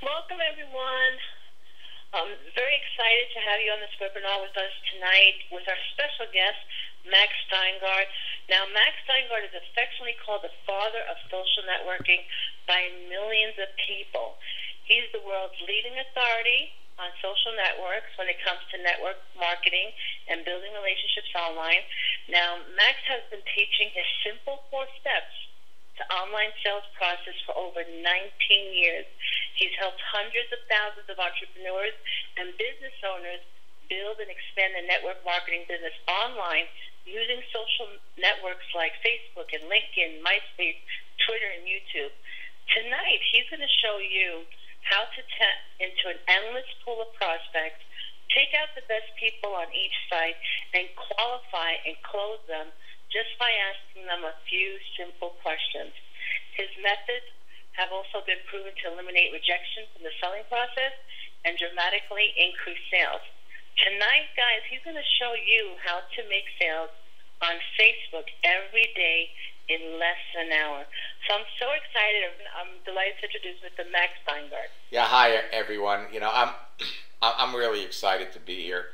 Welcome, everyone. I'm very excited to have you on this webinar with us tonight with our special guest, Max Steingart. Now, Max Steingart is affectionately called the father of social networking by millions of people. He's the world's leading authority on social networks when it comes to network marketing and building relationships online. Now, Max has been teaching his simple 4 steps to online sales process for over 19 years. He's helped hundreds of thousands of entrepreneurs and business owners build and expand their network marketing business online using social networks like Facebook and LinkedIn, MySpace, Twitter, and YouTube. Tonight, he's going to show you how to tap into an endless pool of prospects, take out the best people on each site, and qualify and close them just by asking them a few simple questions. His methods have also been proven to eliminate rejection from the selling process and dramatically increase sales. Tonight, guys, he's going to show you how to make sales on Facebook every day in less than an hour. So I'm so excited. I'm delighted to introduce Mr. Max Steingart. Yeah, hi everyone. I'm really excited to be here.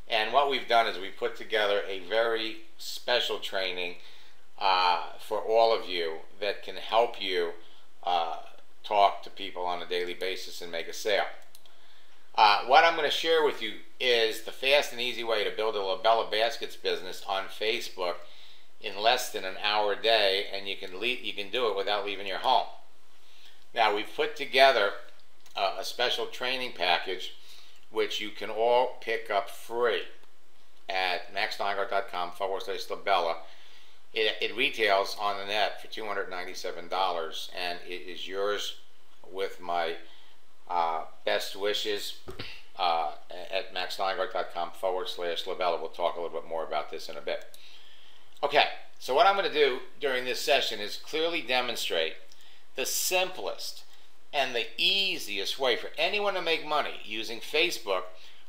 And what we've done is we put together a very special training for all of you that can help you talk to people on a daily basis and make a sale. What I'm going to share with you is the fast and easy way to build a LaBella Baskets business on Facebook in less than an hour a day, and you can do it without leaving your home. Now, we've put together a special training package which you can all pick up free at maxsteingart.com/LaBella. It retails on the net for $297, and it is yours with my best wishes at maxsteingart.com/LaBella. We'll talk a little bit more about this in a bit. Okay, so what I'm going to do during this session is clearly demonstrate the simplest and the easiest way for anyone to make money using Facebook,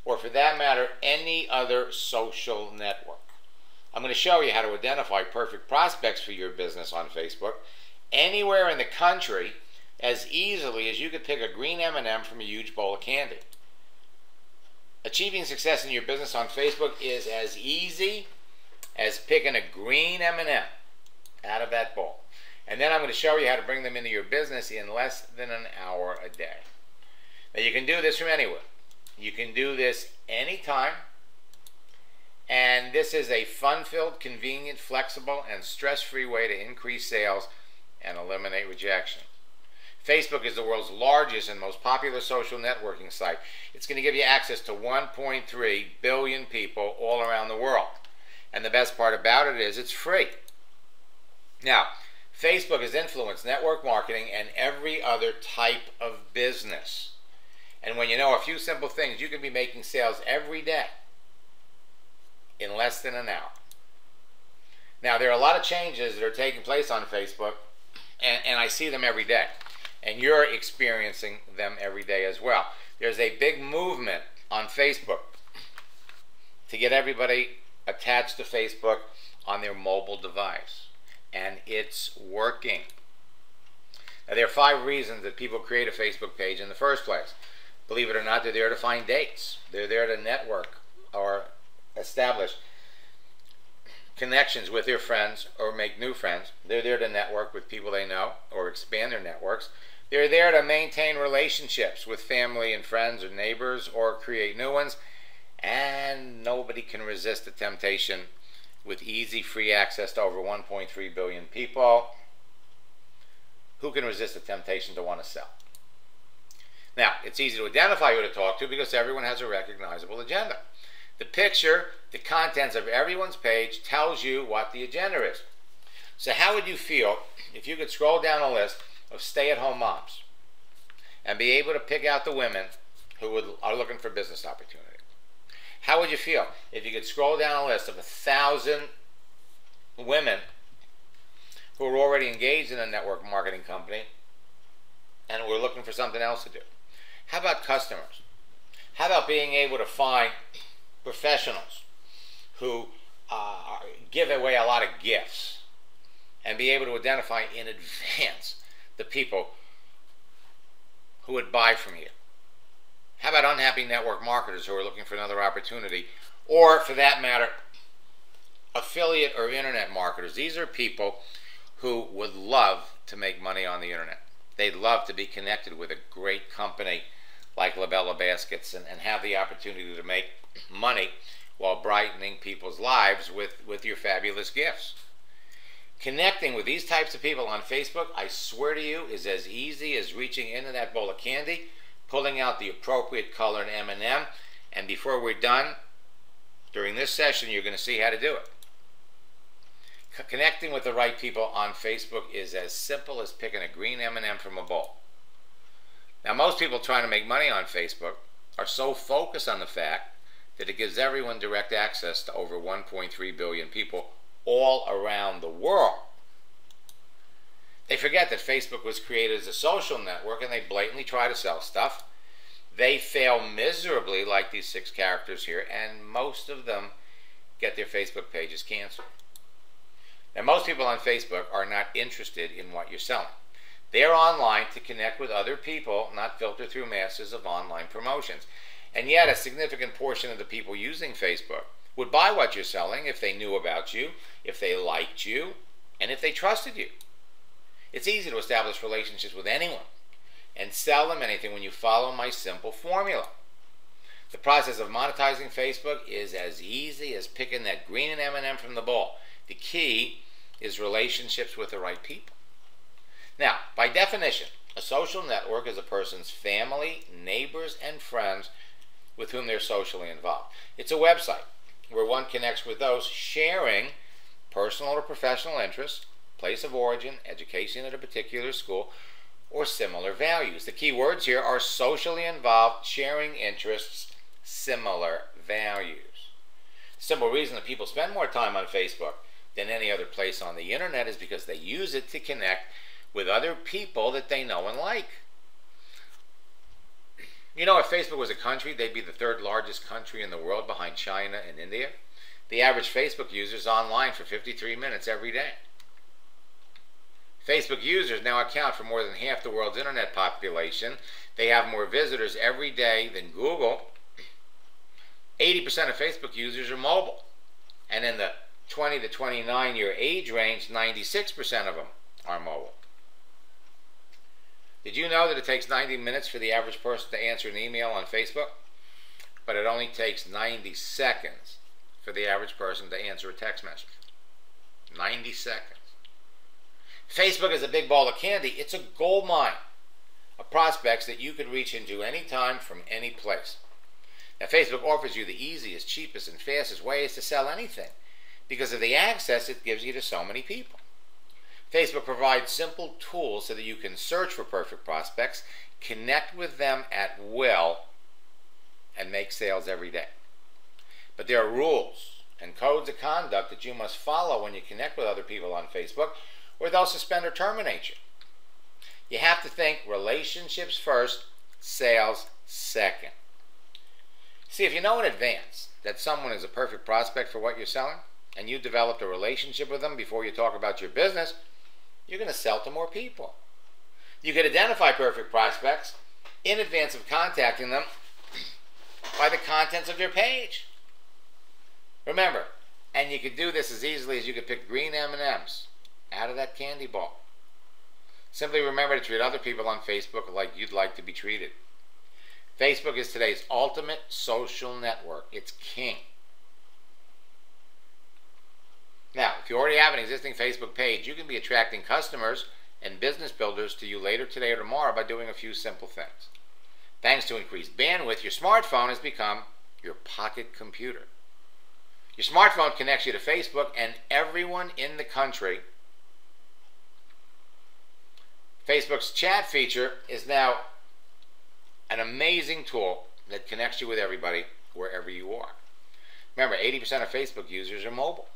or for that matter, any other social network. I'm going to show you how to identify perfect prospects for your business on Facebook anywhere in the country as easily as you could pick a green M&M from a huge bowl of candy. Achieving success in your business on Facebook is as easy as picking a green M&M out of that bowl. And then I'm going to show you how to bring them into your business in less than an hour a day. Now, you can do this from anywhere. You can do this anytime. And this is a fun-filled, convenient, flexible, and stress-free way to increase sales and eliminate rejection. Facebook is the world's largest and most popular social networking site. It's going to give you access to 1.3 billion people all around the world. And the best part about it is it's free. Now, Facebook has influenced network marketing and every other type of business. And when you know a few simple things, you can be making sales every day in less than an hour. Now, there are a lot of changes that are taking place on Facebook, and I see them every day. And you're experiencing them every day as well. There's a big movement on Facebook to get everybody attached to Facebook on their mobile device. And it's working. Now, there are 5 reasons that people create a Facebook page in the first place. Believe it or not, they're there to find dates. They're there to network or establish connections with their friends or make new friends. They're there to network with people they know or expand their networks. They're there to maintain relationships with family and friends or neighbors or create new ones. And nobody can resist the temptation with easy, free access to over 1.3 billion people. Who can resist the temptation to want to sell? Now, it's easy to identify who to talk to because everyone has a recognizable agenda. The picture, the contents of everyone's page tells you what the agenda is. So how would you feel if you could scroll down a list of stay-at-home moms and be able to pick out the women who are looking for business opportunity? How would you feel if you could scroll down a list of 1,000 women who are already engaged in a network marketing company and who are looking for something else to do? How about customers? How about being able to find professionals who give away a lot of gifts and be able to identify in advance the people who would buy from you? How about unhappy network marketers who are looking for another opportunity? Or, for that matter, affiliate or internet marketers. These are people who would love to make money on the internet. They'd love to be connected with a great company like LaBella Baskets and have the opportunity to make money while brightening people's lives with your fabulous gifts. Connecting with these types of people on Facebook, I swear to you, is as easy as reaching into that bowl of candy, pulling out the appropriate colored M&M, and before we're done, during this session, you're going to see how to do it. Connecting with the right people on Facebook is as simple as picking a green M&M from a bowl. Now, most people trying to make money on Facebook are so focused on the fact that it gives everyone direct access to over 1.3 billion people all around the world. They forget that Facebook was created as a social network, and they blatantly try to sell stuff. They fail miserably, like these 6 characters here, and most of them get their Facebook pages canceled. Now, most people on Facebook are not interested in what you're selling. They're online to connect with other people, not filter through masses of online promotions. And yet, a significant portion of the people using Facebook would buy what you're selling if they knew about you, if they liked you, and if they trusted you. It's easy to establish relationships with anyone and sell them anything when you follow my simple formula. The process of monetizing Facebook is as easy as picking that green M&M from the bowl. The key is relationships with the right people. Now, by definition, a social network is a person's family, neighbors, and friends with whom they're socially involved. It's a website where one connects with those sharing personal or professional interests, place of origin, education at a particular school, or similar values. The key words here are socially involved, sharing interests, similar values. The simple reason that people spend more time on Facebook than any other place on the internet is because they use it to connect with other people that they know and like. You know, if Facebook was a country, they'd be the 3rd largest country in the world behind China and India. The average Facebook user is online for 53 minutes every day. Facebook users now account for more than half the world's internet population. They have more visitors every day than Google. 80% of Facebook users are mobile. And in the 20 to 29 year age range, 96% of them are mobile. Did you know that it takes 90 minutes for the average person to answer an email on Facebook? But it only takes 90 seconds for the average person to answer a text message. 90 seconds. Facebook is a big ball of candy. It's a gold mine of prospects that you could reach into anytime from any place. Now, Facebook offers you the easiest, cheapest, and fastest ways to sell anything because of the access it gives you to so many people. Facebook provides simple tools so that you can search for perfect prospects, connect with them at will, and make sales every day. But there are rules and codes of conduct that you must follow when you connect with other people on Facebook, or they'll suspend or terminate you. You have to think relationships first, sales second. See, if you know in advance that someone is a perfect prospect for what you're selling, and you developed a relationship with them before you talk about your business, you're going to sell to more people. You can identify perfect prospects in advance of contacting them by the contents of their page. Remember, and you could do this as easily as you could pick green M&Ms out of that candy ball. Simply remember to treat other people on Facebook like you'd like to be treated. Facebook is today's ultimate social network. It's king. Now, if you already have an existing Facebook page, you can be attracting customers and business builders to you later today or tomorrow by doing a few simple things. Thanks to increased bandwidth, your smartphone has become your pocket computer. Your smartphone connects you to Facebook and everyone in the country. Facebook's chat feature is now an amazing tool that connects you with everybody wherever you are. Remember, 80% of Facebook users are mobile.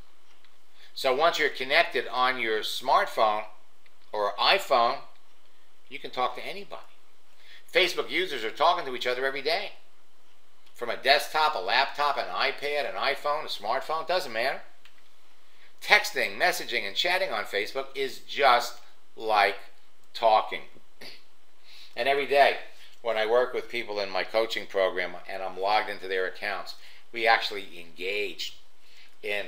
So once you're connected on your smartphone or iPhone, you can talk to anybody. Facebook users are talking to each other every day. From a desktop, a laptop, an iPad, an iPhone, a smartphone, doesn't matter. Texting, messaging, and chatting on Facebook is just like talking. And every day, when I work with people in my coaching program and I'm logged into their accounts, we actually engage in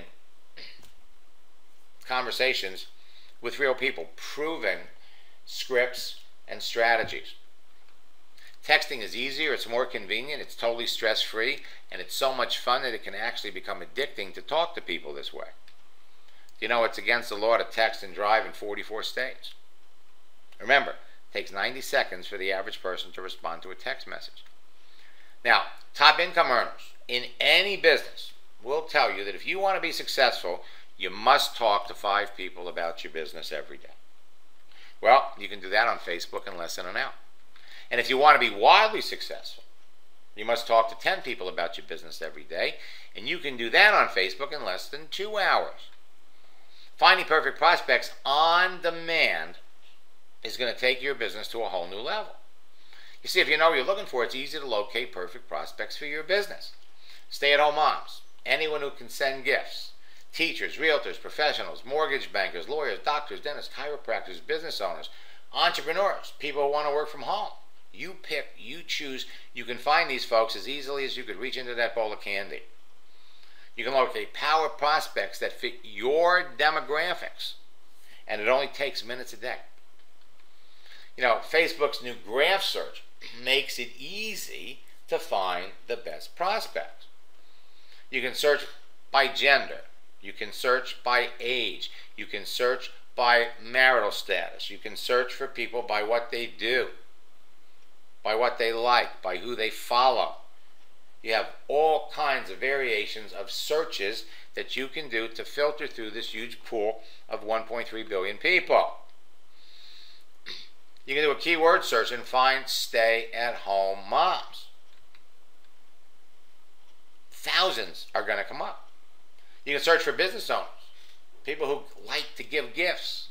conversations with real people, proving scripts and strategies. Texting is easier, it's more convenient, it's totally stress-free, and it's so much fun that it can actually become addicting to talk to people this way. You know, it's against the law to text and drive in 44 states. Remember, it takes 90 seconds for the average person to respond to a text message. Now, top income earners in any business will tell you that if you want to be successful, you must talk to 5 people about your business every day. Well, you can do that on Facebook in less than an hour. And if you want to be wildly successful, you must talk to 10 people about your business every day, and you can do that on Facebook in less than 2 hours. Finding perfect prospects on demand is going to take your business to a whole new level. You see, if you know what you're looking for, it's easy to locate perfect prospects for your business. Stay-at-home moms, anyone who can send gifts, teachers, realtors, professionals, mortgage bankers, lawyers, doctors, dentists, chiropractors, business owners, entrepreneurs, people who want to work from home. You pick, you choose. You can find these folks as easily as you could reach into that bowl of candy. You can locate power prospects that fit your demographics, and it only takes minutes a day. You know, Facebook's new graph search makes it easy to find the best prospects. You can search by gender. You can search by age. You can search by marital status. You can search for people by what they do, by what they like, by who they follow. You have all kinds of variations of searches that you can do to filter through this huge pool of 1.3 billion people. You can do a keyword search and find stay-at-home moms. Thousands are going to come up. You can search for business owners, people who like to give gifts.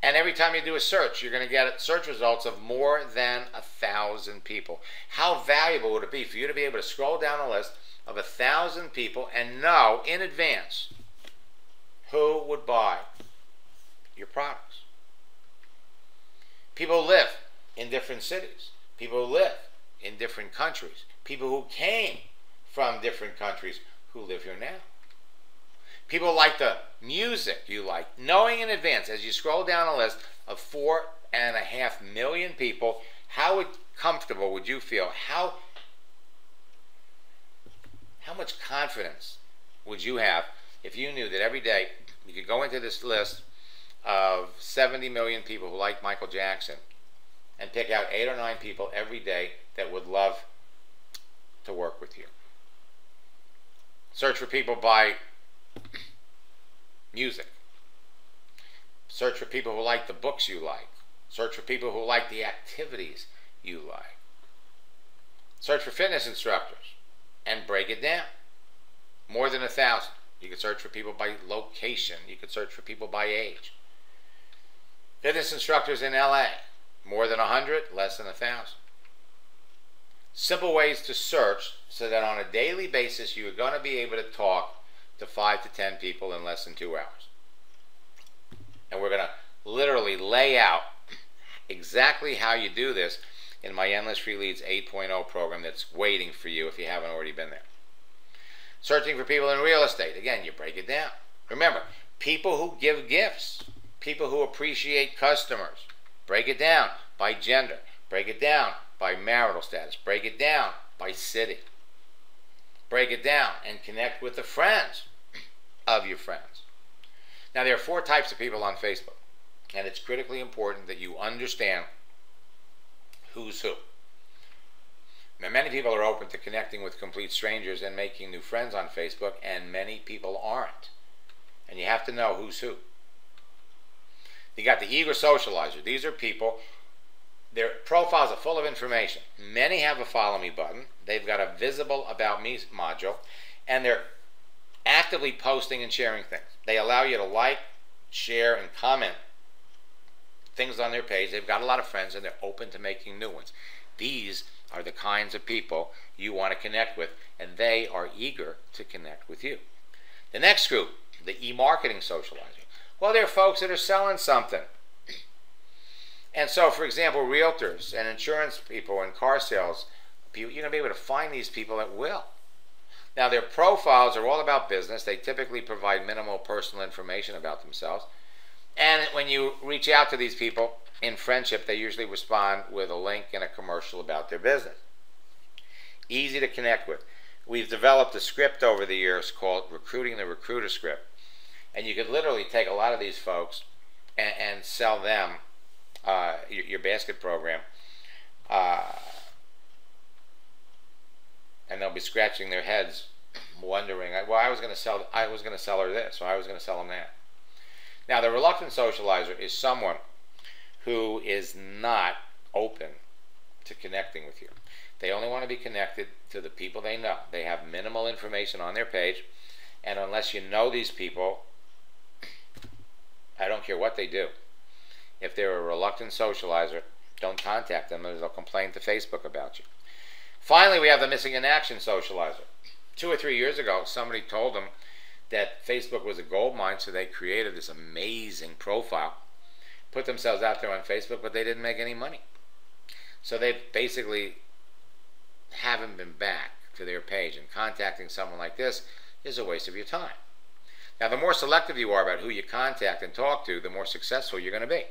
And every time you do a search, you're going to get search results of more than 1,000 people. How valuable would it be for you to be able to scroll down a list of 1,000 people and know in advance who would buy your products? People who live in different cities, people who live in different countries, people who came from different countries who live here now. People who like the music you like, knowing in advance as you scroll down a list of 4.5 million people, how comfortable would you feel? How much confidence would you have if you knew that every day you could go into this list of 70 million people who like Michael Jackson and pick out 8 or 9 people every day that would love to work with you? Search for people by music. Search for people who like the books you like. Search for people who like the activities you like. Search for fitness instructors and break it down. More than 1,000. You could search for people by location. You could search for people by age. Fitness instructors in LA. More than 100, less than 1,000. Simple ways to search so that on a daily basis you are going to be able to talk to 5 to 10 people in less than 2 hours. And we're going to literally lay out exactly how you do this in my Endless Free Leads 8.0 program that's waiting for you if you haven't already been there. Searching for people in real estate. Again, you break it down. Remember, people who give gifts, people who appreciate customers. Break it down by gender. Break it down by marital status. Break it down by city. Break it down and connect with the friends of your friends. Now, there are 4 types of people on Facebook, and it's critically important that you understand who's who. Now, many people are open to connecting with complete strangers and making new friends on Facebook, and many people aren't. And you have to know who's who. You got the eager socializer. These are people, their profiles are full of information. Many have a follow me button. They've got a visible about me module, and they're actively posting and sharing things. They allow you to like, share, and comment things on their page. They've got a lot of friends, and they're open to making new ones. These are the kinds of people you want to connect with, and they are eager to connect with you. The next group, the e-marketing socializer. Well, they're folks that are selling something. And so, for example, realtors and insurance people and car sales people, you're going to be able to find these people at will. Now, their profiles are all about business. They typically provide minimal personal information about themselves. And when you reach out to these people in friendship, they usually respond with a link and a commercial about their business. Easy to connect with. We've developed a script over the years called Recruiting the Recruiter Script. And you could literally take a lot of these folks and sell them your basket program. And they'll be scratching their heads wondering, well, I was going to sell her this, or I was going to sell them that. Now, the reluctant socializer is someone who is not open to connecting with you. They only want to be connected to the people they know. They have minimal information on their page, and unless you know these people, I don't care what they do. If they're a reluctant socializer, don't contact them, or they'll complain to Facebook about you. Finally, we have the missing in action socializer. 2 or 3 years ago, somebody told them that Facebook was a gold mine, so they created this amazing profile, put themselves out there on Facebook, but they didn't make any money. So they basically haven't been back to their page, and contacting someone like this is a waste of your time. Now, the more selective you are about who you contact and talk to, the more successful you're going to be.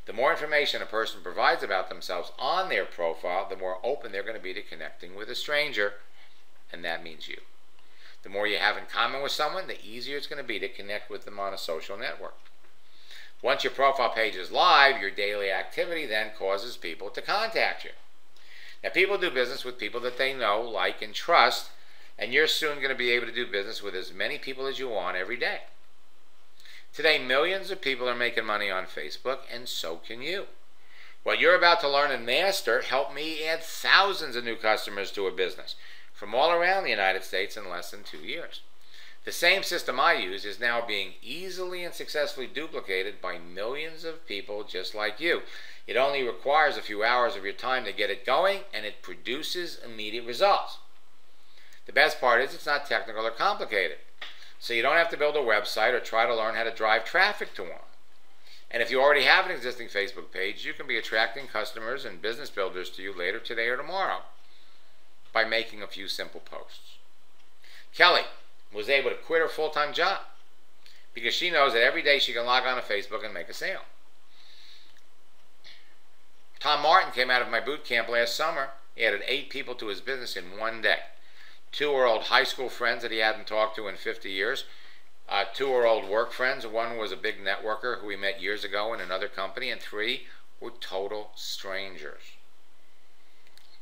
The more information a person provides about themselves on their profile, the more open they're going to be to connecting with a stranger, and that means you. The more you have in common with someone, the easier it's going to be to connect with them on a social network. Once your profile page is live, your daily activity then causes people to contact you. Now, people do business with people that they know, like, and trust, and you're soon going to be able to do business with as many people as you want every day. Today, millions of people are making money on Facebook, and so can you. What you're about to learn and master helped me add thousands of new customers to a business from all around the United States in less than 2 years. The same system I use is now being easily and successfully duplicated by millions of people just like you. It only requires a few hours of your time to get it going, and it produces immediate results. The best part is it's not technical or complicated. So you don't have to build a website or try to learn how to drive traffic to one. And if you already have an existing Facebook page, you can be attracting customers and business builders to you later today or tomorrow by making a few simple posts. Kelly was able to quit her full-time job because she knows that every day she can log on to Facebook and make a sale. Tom Martin came out of my boot camp last summer. He added 8 people to his business in one day. 2 were old high school friends that he hadn't talked to in 50 years. 2 were old work friends. 1 was a big networker who we met years ago in another company. And 3 were total strangers.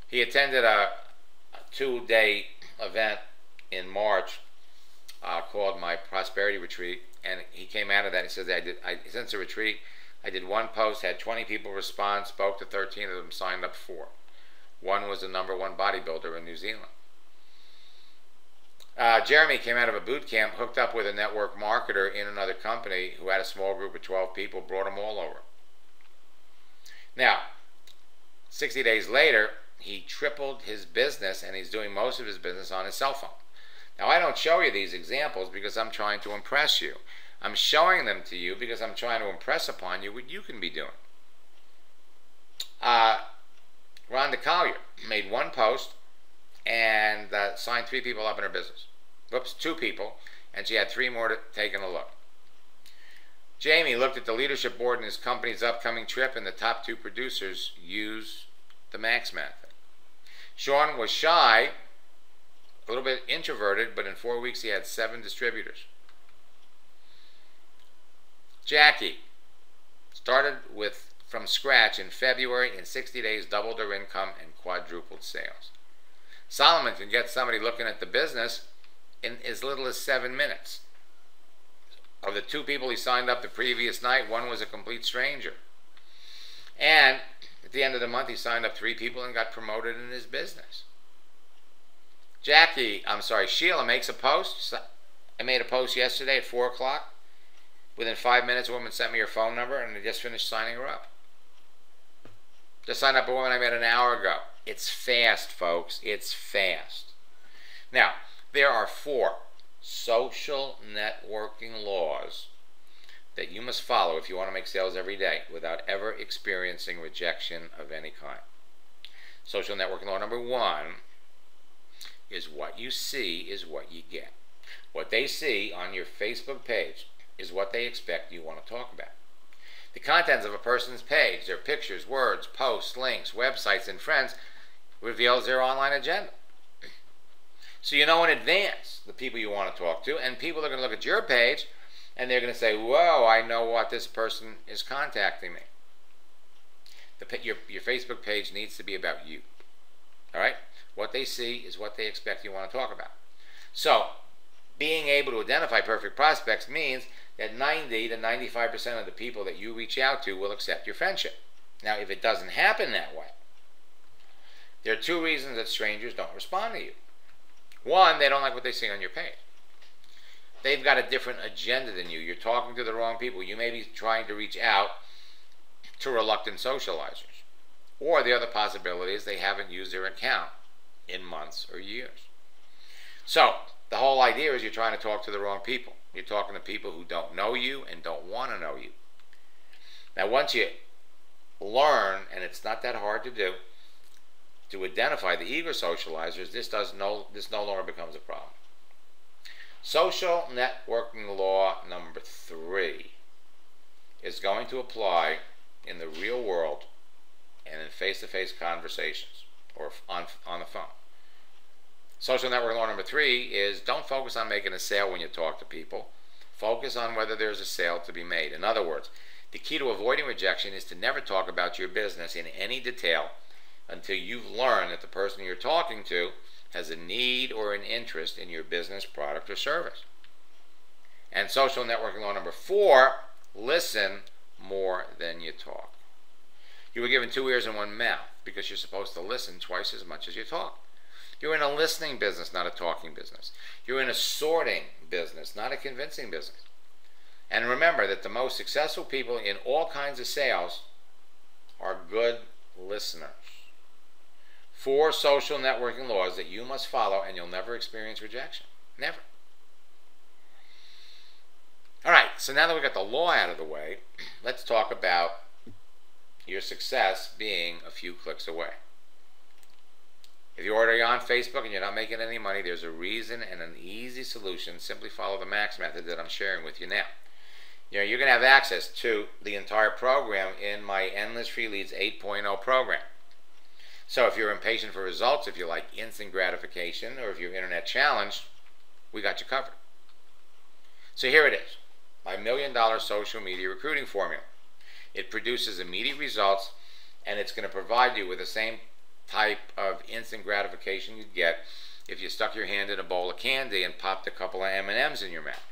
He attended a 2-day event in March called my Prosperity Retreat. And he came out of that. He said, since the retreat, I did 1 post, had 20 people respond, spoke to 13 of them, signed up 4. 1 was the #1 bodybuilder in New Zealand. Jeremy came out of a boot camp, hooked up with a network marketer in another company who had a small group of 12 people, brought them all over. Now, 60 days later, he tripled his business, and he's doing most of his business on his cell phone. Now, I don't show you these examples because I'm trying to impress you. I'm showing them to you because I'm trying to impress upon you what you can be doing. Rhonda Collier made 1 post and signed 3 people up in her business. Whoops, 2 people, and she had 3 more to take a look. Jamie looked at the leadership board in his company's upcoming trip, and the top 2 producers use the Max method. Sean was shy, a little bit introverted, but in 4 weeks he had 7 distributors. Jackie started from scratch in February. In 60 days, doubled her income and quadrupled sales. Solomon can get somebody looking at the business in as little as 7 minutes. Of the 2 people he signed up the previous night, 1 was a complete stranger. And at the end of the month, he signed up 3 people and got promoted in his business. Sheila makes a post. I made a post yesterday at 4 o'clock. Within 5 minutes, a woman sent me her phone number, and I just finished signing her up. Just signed up a woman I met an hour ago. It's fast, folks. It's fast. Now, there are 4 social networking laws that you must follow if you want to make sales every day without ever experiencing rejection of any kind. Social networking law number 1 is what you see is what you get. What they see on your Facebook page is what they expect you want to talk about. The contents of a person's page, their pictures, words, posts, links, websites, and friends reveals their online agenda. So you know in advance the people you want to talk to, and people are going to look at your page and they're going to say, whoa, I know what this person is contacting me. Your Facebook page needs to be about you. All right? What they see is what they expect you want to talk about. So being able to identify perfect prospects means that 90 to 95% of the people that you reach out to will accept your friendship. Now, if it doesn't happen that way, there are 2 reasons that strangers don't respond to you. 1, they don't like what they see on your page. They've got a different agenda than you. You're talking to the wrong people. You may be trying to reach out to reluctant socializers. Or the other possibility is they haven't used their account in months or years. So the whole idea is you're trying to talk to the wrong people. You're talking to people who don't know you and don't want to know you. Now once you learn, and it's not that hard to do, to identify the eager socializers, this no longer becomes a problem. Social networking law number 3 is going to apply in the real world and in face-to-face conversations or on the phone. Social networking law number 3 is don't focus on making a sale when you talk to people. Focus on whether there's a sale to be made. In other words, the key to avoiding rejection is to never talk about your business in any detail until you've learned that the person you're talking to has a need or an interest in your business, product, or service. And social networking law number 4, listen more than you talk. You were given 2 ears and 1 mouth because you're supposed to listen twice as much as you talk. You're in a listening business, not a talking business. You're in a sorting business, not a convincing business. And remember that the most successful people in all kinds of sales are good listeners. 4 social networking laws that you must follow and you'll never experience rejection. Never. All right, so now that we got the law out of the way, let's talk about your success being a few clicks away. If you're already on Facebook and you're not making any money, there's a reason and an easy solution. Simply follow the MAX method that I'm sharing with you now. You're going to have access to the entire program in my Endless Free Leads 8.0 program. So if you're impatient for results, if you like instant gratification, or if you're internet challenged, we got you covered. So here it is, my $1 million social media recruiting formula. It produces immediate results, and it's going to provide you with the same type of instant gratification you'd get if you stuck your hand in a bowl of candy and popped a couple of M&Ms in your mouth.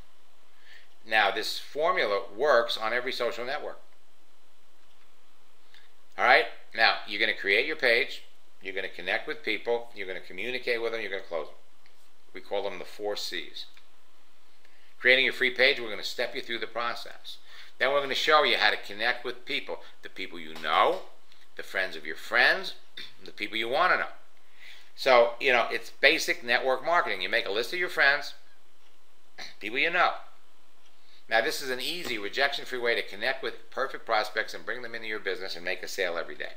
Now, this formula works on every social network. All right? Now, you're going to create your page, you're going to connect with people, you're going to communicate with them, you're going to close them. We call them the 4 C's. Creating your free page, we're going to step you through the process. Then we're going to show you how to connect with people, the people you know, the friends of your friends, the people you want to know. So, it's basic network marketing. You make a list of your friends, people you know. Now, this is an easy, rejection-free way to connect with perfect prospects and bring them into your business and make a sale every day.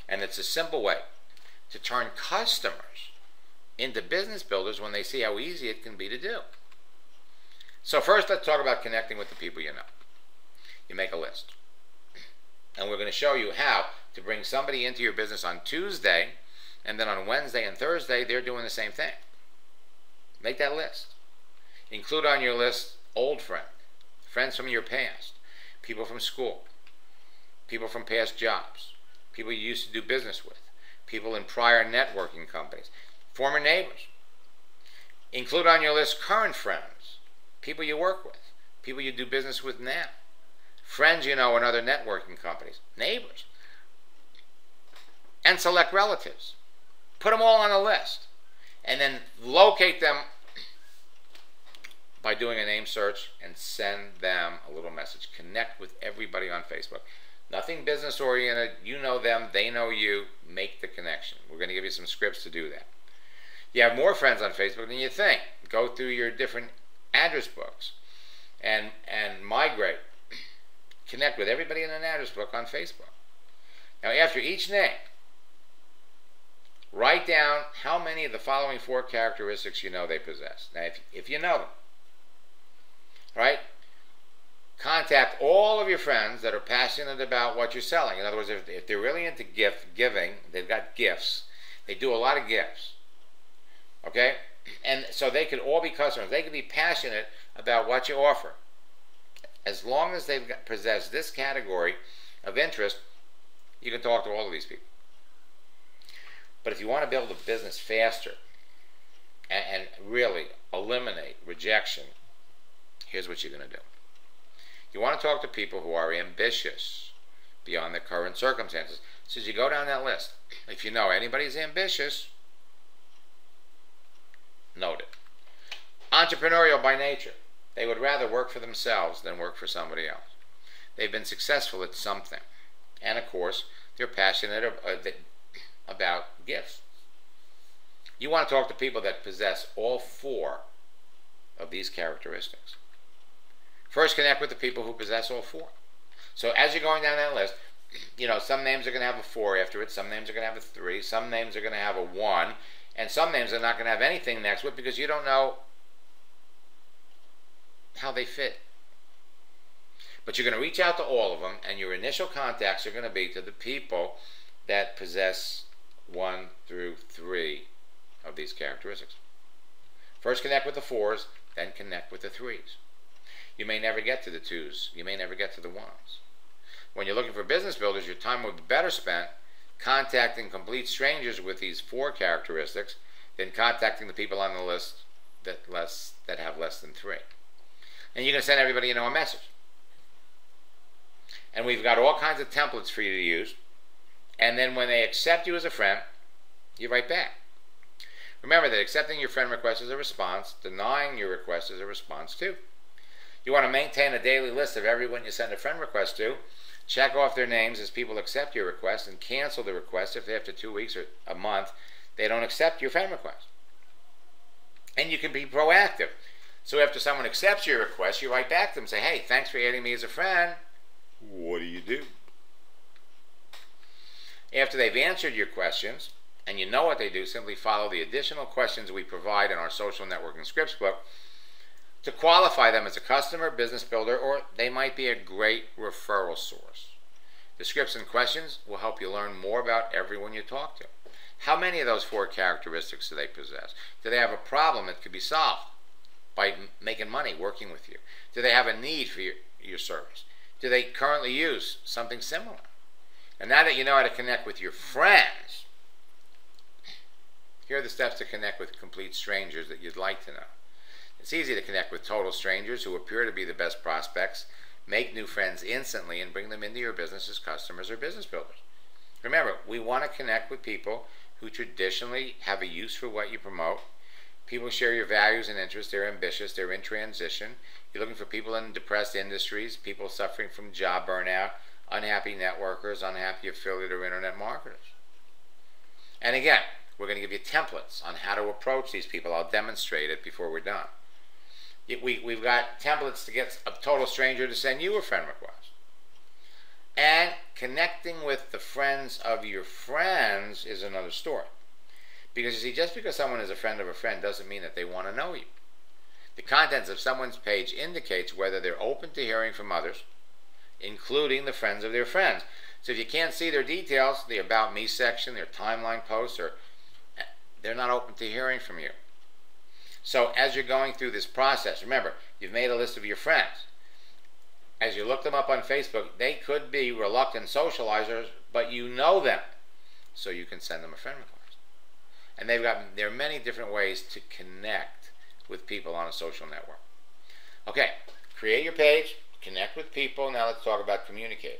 And it's a simple way to turn customers into business builders when they see how easy it can be to do. So first, let's talk about connecting with the people you know. You make a list. And we're going to show you how to bring somebody into your business on Tuesday, and then on Wednesday and Thursday, they're doing the same thing. Make that list. Include on your list old friends from your past, people from school, people from past jobs, people you used to do business with, people in prior networking companies, former neighbors. Include on your list current friends, people you work with, people you do business with now, friends you know in other networking companies, neighbors, and select relatives. Put them all on a list, and then locate them by doing a name search and send them a little message. Connect with everybody on Facebook. Nothing business oriented. You know them, they know you. Make the connection. We're going to give you some scripts to do that. You have more friends on Facebook than you think. Go through your different address books and migrate. Connect with everybody in an address book on Facebook. Now, after each name, write down how many of the following 4 characteristics you know they possess. Now, if you know them, right? Contact all of your friends that are passionate about what you're selling. In other words, if they're really into gift giving, they've got gifts. They do a lot of gifts. Okay? And so they could all be customers. They could be passionate about what you offer. As long as they possess this category of interest, you can talk to all of these people. But if you want to build a business faster and really eliminate rejection, here's what you're going to do. You want to talk to people who are ambitious beyond their current circumstances. So as you go down that list, if you know anybody's ambitious, note it. Entrepreneurial by nature. They would rather work for themselves than work for somebody else. They've been successful at something. And of course, they're passionate about gifts. You want to talk to people that possess all 4 of these characteristics. First, connect with the people who possess all 4. So as you're going down that list, you know, some names are going to have a 4 after it, some names are going to have a 3, some names are going to have a 1, and some names are not going to have anything next to it because you don't know how they fit. But you're going to reach out to all of them, and your initial contacts are going to be to the people that possess 1 through 3 of these characteristics. First connect with the 4s, then connect with the 3s. You may never get to the 2s. You may never get to the 1s. When you're looking for business builders, your time would be better spent contacting complete strangers with these 4 characteristics than contacting the people on the list that have less than 3. And you're going to send everybody you know a message. And we've got all kinds of templates for you to use. And then when they accept you as a friend, you write back. Remember that accepting your friend request is a response. Denying your request is a response too. You want to maintain a daily list of everyone you send a friend request to. Check off their names as people accept your request and cancel the request if after 2 weeks or a month they don't accept your friend request. And you can be proactive. So after someone accepts your request, you write back to them and say, hey, thanks for adding me as a friend. What do you do? After they've answered your questions, and you know what they do, simply follow the additional questions we provide in our social networking scripts book to qualify them as a customer, business builder, or they might be a great referral source. The scripts and questions will help you learn more about everyone you talk to. How many of those 4 characteristics do they possess? Do they have a problem that could be solved by making money working with you? Do they have a need for your service? Do they currently use something similar? And now that you know how to connect with your friends, here are the steps to connect with complete strangers that you'd like to know. It's easy to connect with total strangers who appear to be the best prospects, make new friends instantly, and bring them into your business as customers or business builders. Remember, we want to connect with people who traditionally have a use for what you promote. People share your values and interests. They're ambitious. They're in transition. You're looking for people in depressed industries, people suffering from job burnout, unhappy networkers, unhappy affiliate or internet marketers. And again, we're going to give you templates on how to approach these people. I'll demonstrate it before we're done. We've got templates to get a total stranger to send you a friend request. And connecting with the friends of your friends is another story. Because you see, just because someone is a friend of a friend doesn't mean that they want to know you. The contents of someone's page indicates whether they're open to hearing from others, including the friends of their friends. So if you can't see their details, the About Me section, their timeline posts, they're not open to hearing from you. So as you're going through this process, remember, you've made a list of your friends. As you look them up on Facebook, they could be reluctant socializers, but you know them, so you can send them a friend request. And there are many different ways to connect with people on a social network. Okay, create your page, connect with people. Now let's talk about communicating.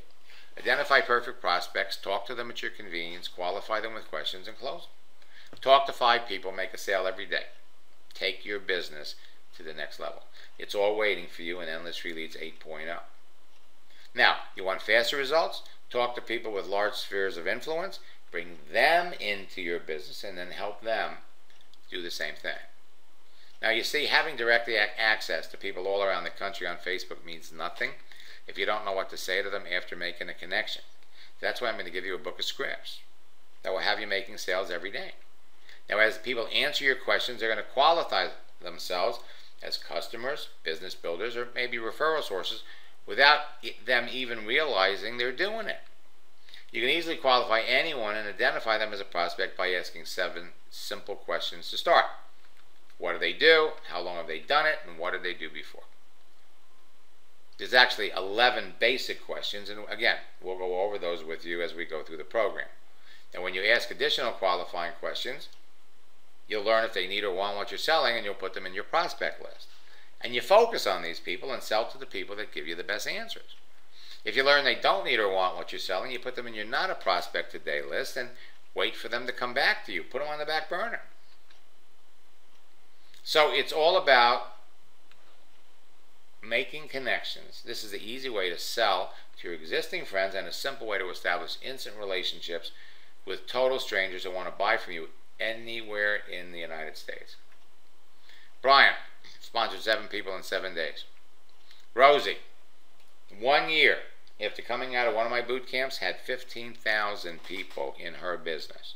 Identify perfect prospects, talk to them at your convenience, qualify them with questions, and close them. Talk to 5 people, make a sale every day. Take your business to the next level. It's all waiting for you in Endless Free Leads 8.0. Now, you want faster results? Talk to people with large spheres of influence, bring them into your business, and then help them do the same thing. Now you see, having direct access to people all around the country on Facebook means nothing if you don't know what to say to them after making a connection. That's why I'm going to give you a book of scripts that will have you making sales every day. Now as people answer your questions, they're going to qualify themselves as customers, business builders, or maybe referral sources without them even realizing they're doing it. You can easily qualify anyone and identify them as a prospect by asking 7 simple questions to start. What do they do? How long have they done it? And what did they do before? There's actually 11 basic questions, and again, we'll go over those with you as we go through the program. And when you ask additional qualifying questions, you'll learn if they need or want what you're selling, and you'll put them in your prospect list. And you focus on these people and sell to the people that give you the best answers. If you learn they don't need or want what you're selling, you put them in your not a prospect today list and wait for them to come back to you. Put them on the back burner. So it's all about making connections. This is the easy way to sell to your existing friends and a simple way to establish instant relationships with total strangers who want to buy from you anywhere in the United States. Brian sponsored 7 people in 7 days. Rosie, 1 year after coming out of one of my boot camps, had 15,000 people in her business.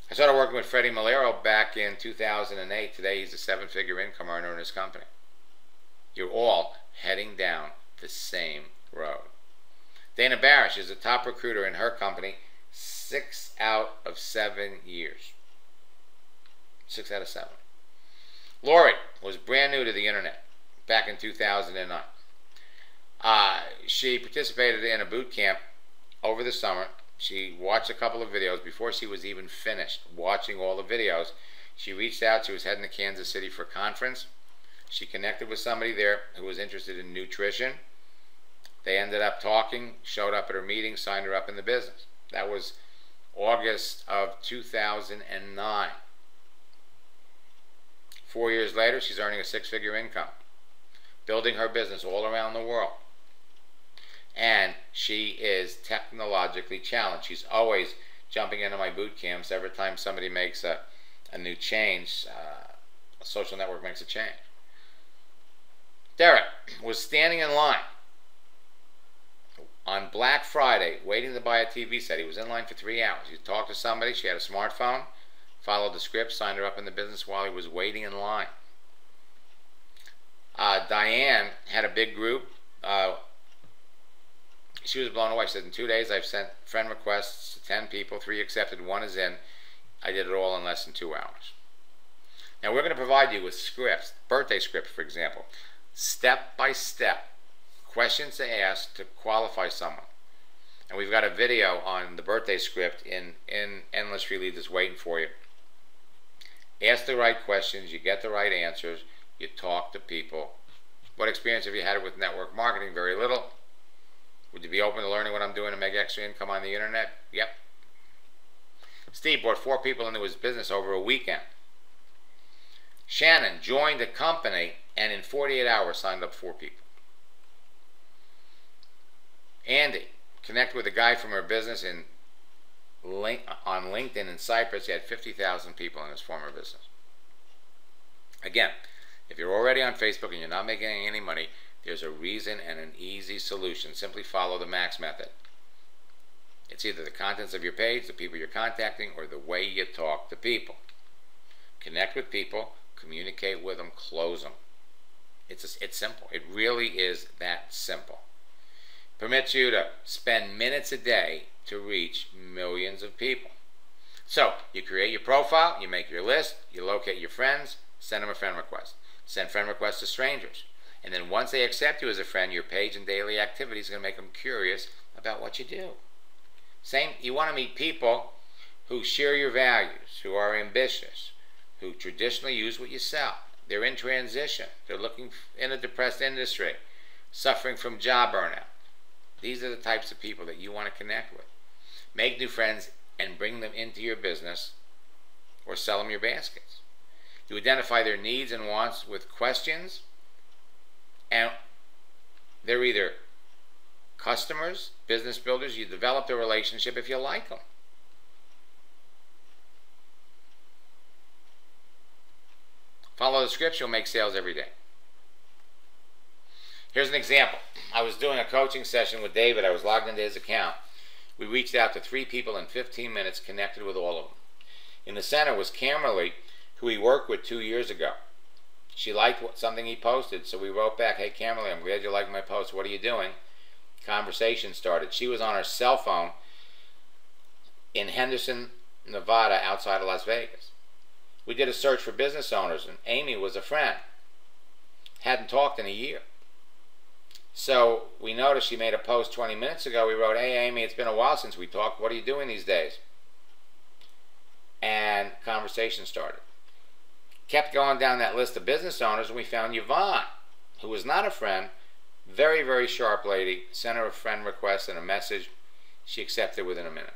I started working with Freddie Malero back in 2008. Today he's a 7-figure income earner in his company. You're all heading down the same road. Dana Barish is a top recruiter in her company 6 out of 7 years. 6 out of 7. Lori was brand new to the internet back in 2009. She participated in a boot camp over the summer. She watched a couple of videos. Before she was even finished watching all the videos, she reached out. She was heading to Kansas City for a conference. She connected with somebody there who was interested in nutrition. They ended up talking, showed up at her meeting, signed her up in the business. That was August of 2009. 4 years later, she's earning a 6-figure income, building her business all around the world. And she is technologically challenged. She's always jumping into my boot camps every time somebody makes a new change, a social network makes a change. Derek was standing in line on Black Friday waiting to buy a TV set. He was in line for 3 hours. He talked to somebody. She had a smartphone, followed the script, signed her up in the business while he was waiting in line. Diane had a big group. She was blown away. She said, in 2 days I've sent friend requests to 10 people, 3 accepted, 1 is in. I did it all in less than 2 hours. Now we're going to provide you with scripts, birthday script for example, step-by-step questions to ask to qualify someone. And we've got a video on the birthday script in Endless Free Leads that's waiting for you. Ask the right questions, you get the right answers, you talk to people. What experience have you had with network marketing? Very little. Would you be open to learning what I'm doing to make extra income on the internet? Yep. Steve brought 4 people into his business over a weekend. Shannon joined a company and in 48 hours signed up 4 people. Andy connected with a guy from her business on LinkedIn in Cyprus. He had 50,000 people in his former business. Again, if you're already on Facebook and you're not making any money, there's a reason and an easy solution. Simply follow the MAX method. It's either the contents of your page, the people you're contacting, or the way you talk to people. Connect with people, communicate with them, close them. It's simple. It really is that simple. Permits you to spend minutes a day to reach millions of people. So, you create your profile, you make your list, you locate your friends, send them a friend request. Send friend requests to strangers. And then once they accept you as a friend, your page and daily activities are going to make them curious about what you do. Same, you want to meet people who share your values, who are ambitious, who traditionally use what you sell. They're in transition. They're looking in a depressed industry, suffering from job burnout. These are the types of people that you want to connect with. Make new friends and bring them into your business or sell them your baskets. You identify their needs and wants with questions, and they're either customers, business builders. You develop the relationship if you like them. Follow the scripts, you'll make sales every day. Here's an example. I was doing a coaching session with David. I was logged into his account. We reached out to 3 people in 15 minutes, connected with all of them. In the center was Kimberly, who he worked with 2 years ago. She liked something he posted, so we wrote back, "Hey Kimberly, I'm glad you liked my post. What are you doing?" Conversation started. She was on her cell phone in Henderson, Nevada, outside of Las Vegas. We did a search for business owners, and Amy was a friend. Hadn't talked in a year. So we noticed she made a post 20 minutes ago. We wrote, "Hey Amy, it's been a while since we talked. What are you doing these days?" And conversation started. Kept going down that list of business owners, and we found Yvonne, who was not a friend. Very, very sharp lady. Sent her a friend request and a message. She accepted within a minute.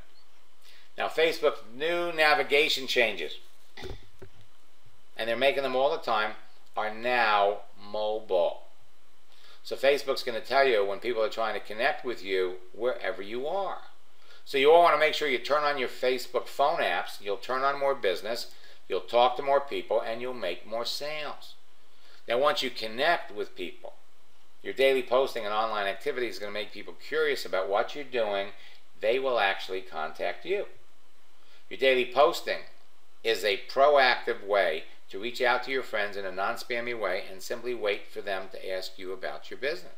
Now Facebook's new navigation changes, and they're making them all the time, are now mobile. So Facebook's going to tell you when people are trying to connect with you wherever you are. So you all want to make sure you turn on your Facebook phone apps. You'll turn on more business, you'll talk to more people, and you'll make more sales. Now once you connect with people, your daily posting and online activity is going to make people curious about what you're doing. They will actually contact you. Your daily posting is a proactive way to reach out to your friends in a non-spammy way and simply wait for them to ask you about your business.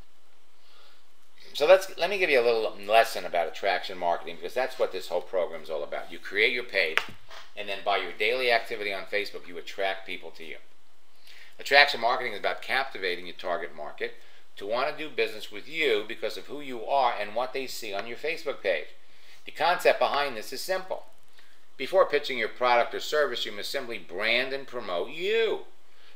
So let me give you a little lesson about attraction marketing, because that's what this whole program is all about. You create your page, and then by your daily activity on Facebook, you attract people to you. Attraction marketing is about captivating your target market to want to do business with you because of who you are and what they see on your Facebook page. The concept behind this is simple. Before pitching your product or service, you must simply brand and promote you.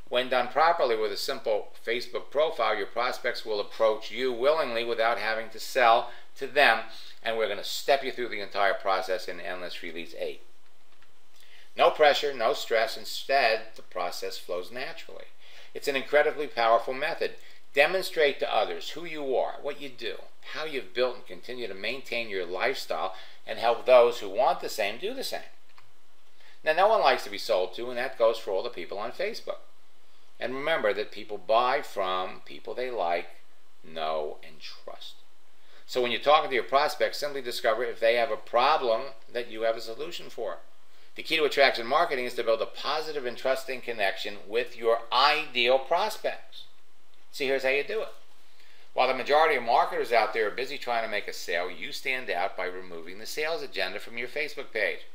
When done properly with a simple Facebook profile, your prospects will approach you willingly without having to sell to them, and we're going to step you through the entire process in Endless Release 8. No pressure, no stress. Instead, the process flows naturally. It's an incredibly powerful method. Demonstrate to others who you are, what you do, how you've built and continue to maintain your lifestyle, and help those who want the same do the same. Now, no one likes to be sold to, and that goes for all the people on Facebook. And remember that people buy from people they like, know, and trust. So when you're talking to your prospects, simply discover if they have a problem that you have a solution for. The key to attraction marketing is to build a positive and trusting connection with your ideal prospects. See, here's how you do it. While the majority of marketers out there are busy trying to make a sale, you stand out by removing the sales agenda from your Facebook page.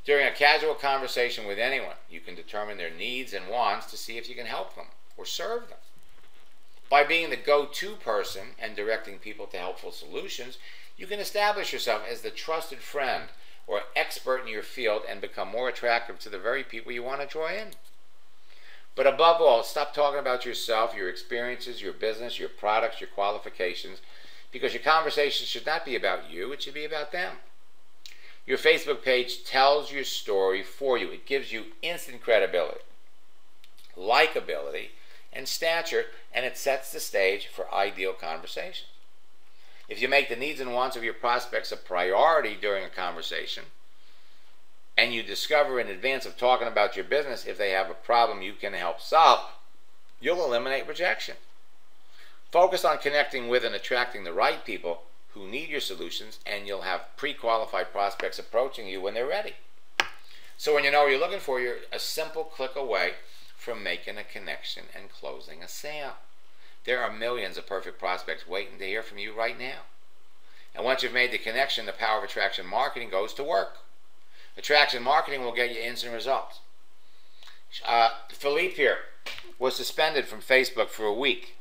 During a casual conversation with anyone, you can determine their needs and wants to see if you can help them or serve them. By being the go-to person and directing people to helpful solutions, you can establish yourself as the trusted friend or expert in your field and become more attractive to the very people you want to draw in. But above all, stop talking about yourself, your experiences, your business, your products, your qualifications, because your conversation should not be about you, it should be about them. Your Facebook page tells your story for you. It gives you instant credibility, likability, and stature, and it sets the stage for ideal conversations. If you make the needs and wants of your prospects a priority during a conversation, and you discover in advance of talking about your business if they have a problem you can help solve, you'll eliminate rejection. Focus on connecting with and attracting the right people who need your solutions, and you'll have pre-qualified prospects approaching you when they're ready. So when you know what you're looking for, you're a simple click away from making a connection and closing a sale. There are millions of perfect prospects waiting to hear from you right now. And once you've made the connection, the power of attraction marketing goes to work. Attraction marketing will get you instant results. Philippe here was suspended from Facebook for a week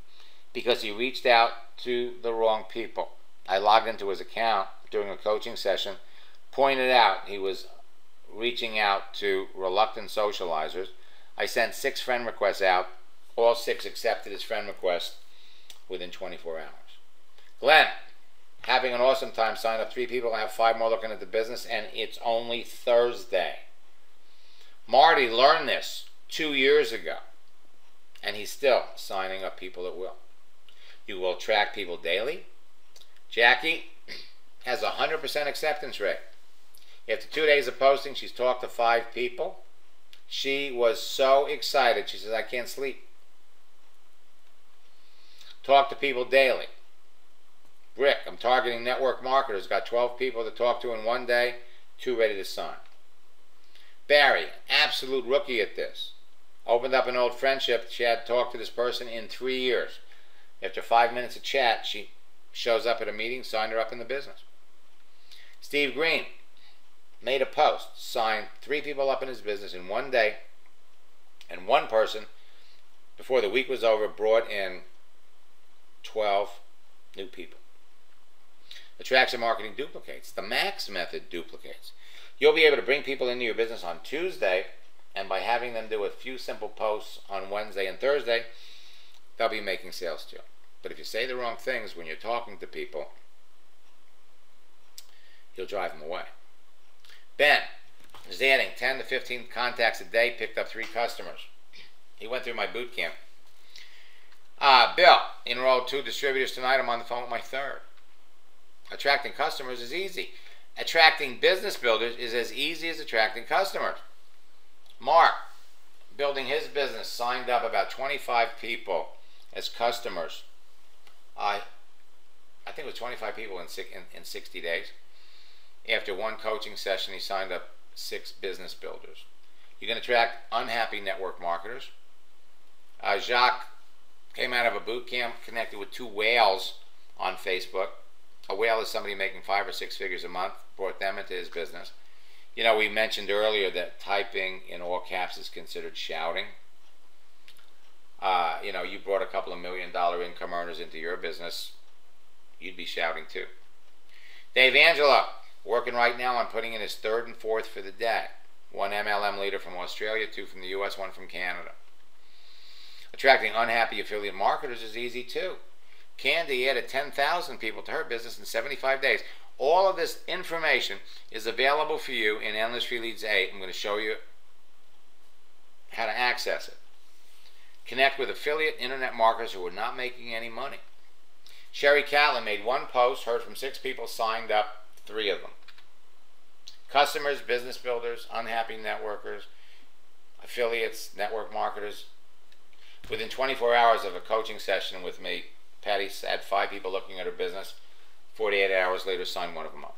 because he reached out to the wrong people. I logged into his account during a coaching session, pointed out he was reaching out to reluctant socializers. I sent 6 friend requests out. All 6 accepted his friend request within 24 hours. Glenn, having an awesome time. Sign up 3 people. I have 5 more looking at the business, and it's only Thursday. Marty learned this 2 years ago, and he's still signing up people at will. You will attract people daily. Jackie has a 100% acceptance rate. After 2 days of posting, she's talked to 5 people. She was so excited. She says, I can't sleep. Talk to people daily. Rick, I'm targeting network marketers. Got 12 people to talk to in one day, 2 ready to sign. Barry, absolute rookie at this. Opened up an old friendship. She had talked to this person in 3 years. After 5 minutes of chat, she shows up at a meeting, signed her up in the business. Steve Green made a post, signed 3 people up in his business in one day, and one person, before the week was over, brought in 12 new people. Attraction marketing duplicates. The Max method duplicates. You'll be able to bring people into your business on Tuesday, and by having them do a few simple posts on Wednesday and Thursday, they'll be making sales too. But if you say the wrong things when you're talking to people, you'll drive them away. Ben is adding 10 to 15 contacts a day, picked up 3 customers. He went through my boot camp. Bill, enrolled 2 distributors tonight. I'm on the phone with my 3rd. Attracting customers is easy. Attracting business builders is as easy as attracting customers. Mark, building his business, signed up about 25 people as customers. I think it was 25 people in 60 days. After 1 coaching session, he signed up 6 business builders. You can attract unhappy network marketers. Jacques came out of a boot camp, connected with 2 whales on Facebook. A whale is somebody making 5 or 6 figures a month, brought them into his business. You know, we mentioned earlier that typing in all caps is considered shouting. You know, you brought a couple of $1 million income earners into your business, you'd be shouting too. Dave Angelo, working right now on putting in his 3rd and 4th for the day. 1 MLM leader from Australia, 2 from the US, 1 from Canada. Attracting unhappy affiliate marketers is easy too. Candy added 10,000 people to her business in 75 days. All of this information is available for you in Endless Free Leads 8. I'm going to show you how to access it. Connect with affiliate internet marketers who are not making any money. Sherry Catlin made 1 post, heard from 6 people, signed up 3 of them. Customers, business builders, unhappy networkers, affiliates, network marketers. Within 24 hours of a coaching session with me, Patty had 5 people looking at her business. 48 hours later, signed 1 of them up.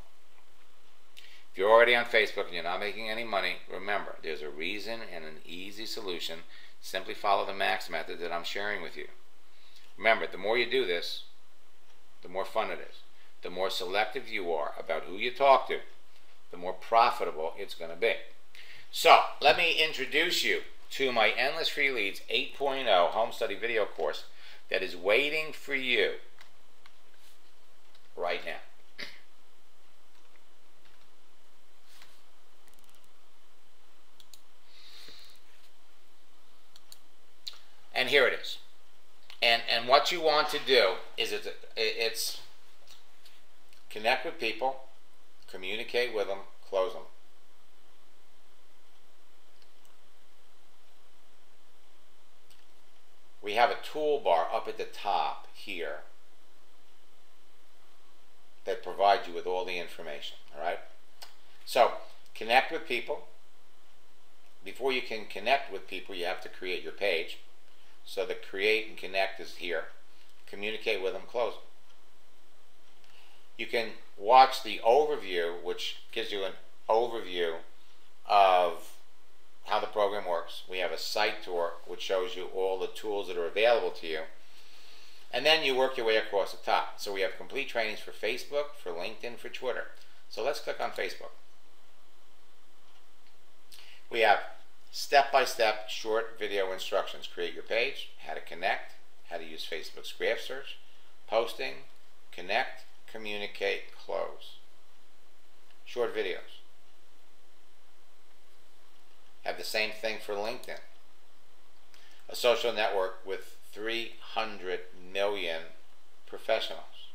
If you're already on Facebook and you're not making any money, remember, there's a reason and an easy solution. Simply follow the Max method that I'm sharing with you. Remember, the more you do this, the more fun it is. The more selective you are about who you talk to, the more profitable it's going to be. So, let me introduce you to my Endless Free Leads 8.0 home study video course that is waiting for you right now. And here it is. And what you want to do is it's connect with people, communicate with them, close them. We have a toolbar up at the top here that provides you with all the information, all right? So, connect with people. Before you can connect with people, you have to create your page. So the create and connect is here. Communicate with them, close them. You can watch the overview, which gives you an overview of how the program works. We have a site tour, which shows you all the tools that are available to you. And then you work your way across the top. So we have complete trainings for Facebook, for LinkedIn, for Twitter. So let's click on Facebook. We have step-by-step short video instructions. Create your page, how to connect, how to use Facebook's graph search, posting, connect, communicate, close. Short videos. Have the same thing for LinkedIn. A social network with 300 million professionals.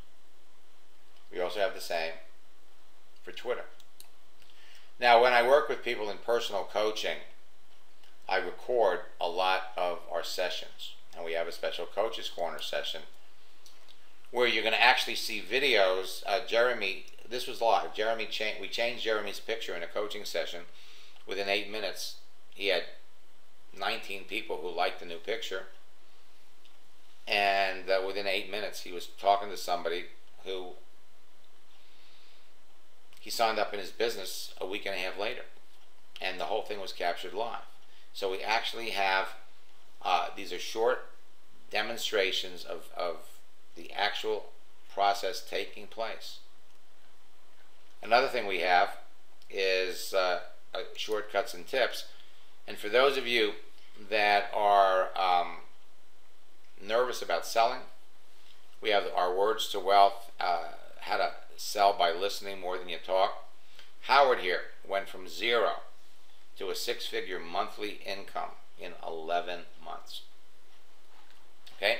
We also have the same for Twitter. Now, when I work with people in personal coaching, I record a lot of our sessions, and we have a special Coaches Corner session where you're going to actually see videos. Jeremy, this was live. We changed Jeremy's picture in a coaching session. Within 8 minutes, he had 19 people who liked the new picture. And within 8 minutes, he was talking to somebody who he signed up in his business a week and a half later. And the whole thing was captured live. So we actually have, these are short demonstrations of the actual process taking place. Another thing we have is shortcuts and tips. And for those of you that are nervous about selling, we have our Words to Wealth, how to sell by listening more than you talk. Howard here went from 0 to a 6-figure monthly income in 11 months. Okay?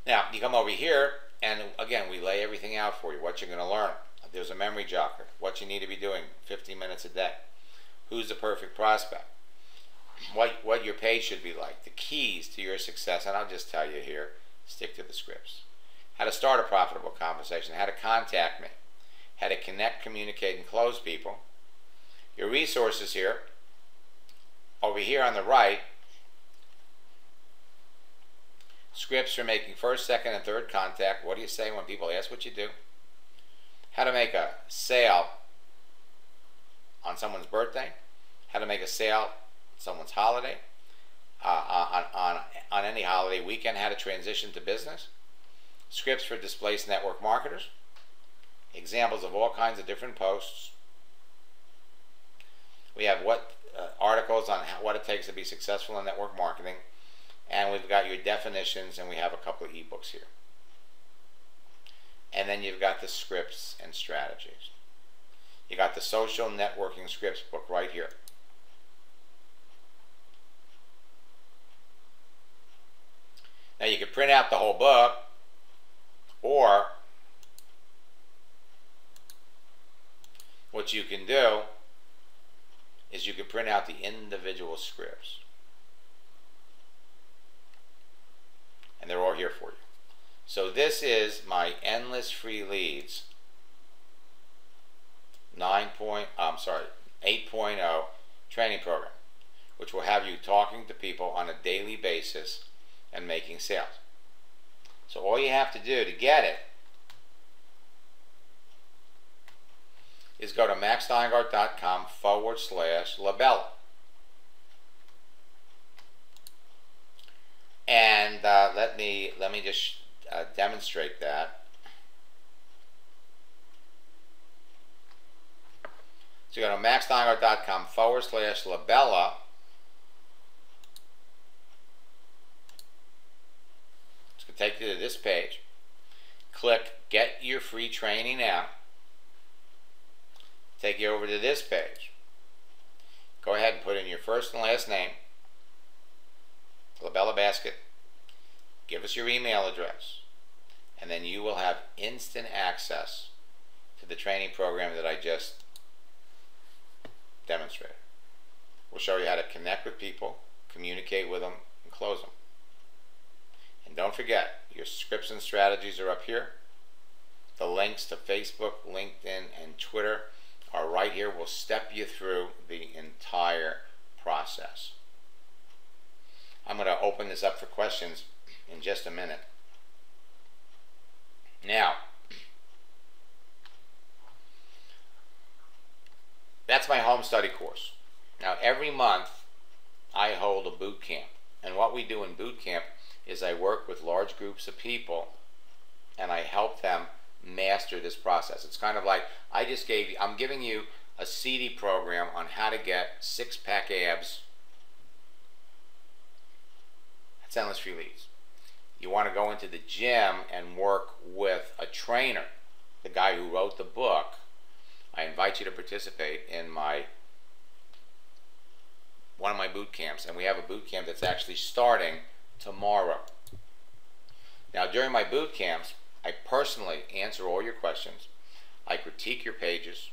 Now, you come over here, and again, we lay everything out for you, what you're going to learn. There's a memory jogger, what you need to be doing 15 minutes a day. Who's the perfect prospect? What your page should be like, the keys to your success, and I'll just tell you here, stick to the scripts. How to start a profitable conversation, how to contact me, how to connect, communicate, and close people. Your resources here, over here on the right, scripts for making first, second, and third contact. What do you say when people ask what you do? How to make a sale on someone's birthday, how to make a sale on someone's holiday, on any holiday weekend, how to transition to business, scripts for displaced network marketers, examples of all kinds of different posts. We have articles on what it takes to be successful in network marketing, and we've got your definitions, and we have a couple of ebooks here. And then you've got the scripts and strategies. You got the social networking scripts book right here. Now you could print out the whole book, or what you can do is you can print out the individual scripts. And they're all here for you. So this is my Endless Free Leads 8.0 training program, which will have you talking to people on a daily basis and making sales. So all you have to do to get it is go to maxsteingart.com/LaBella. And let me just demonstrate that. So you go to maxsteingart.com/LaBella. It's going to take you to this page. Click Get Your Free Training Now. Take you over to this page. Go ahead and put in your first and last name, LaBella Basket. Give us your email address, and then you will have instant access to the training program that I just demonstrated. We'll show you how to connect with people, communicate with them, and close them. And don't forget, your scripts and strategies are up here. The links to Facebook, LinkedIn, and Twitter are right here. We'll step you through the entire process. I'm going to open this up for questions in just a minute. Now, that's my home study course. Now, every month I hold a boot camp. And what we do in boot camp is I work with large groups of people and I help them master this process. It's kind of like I'm giving you a CD program on how to get six-pack abs. That's Endless Free Leads. You want to go into the gym and work with a trainer, the guy who wrote the book. I invite you to participate in one of my boot camps, and we have a boot camp that's actually starting tomorrow. Now, during my boot camps, I personally answer all your questions. I critique your pages,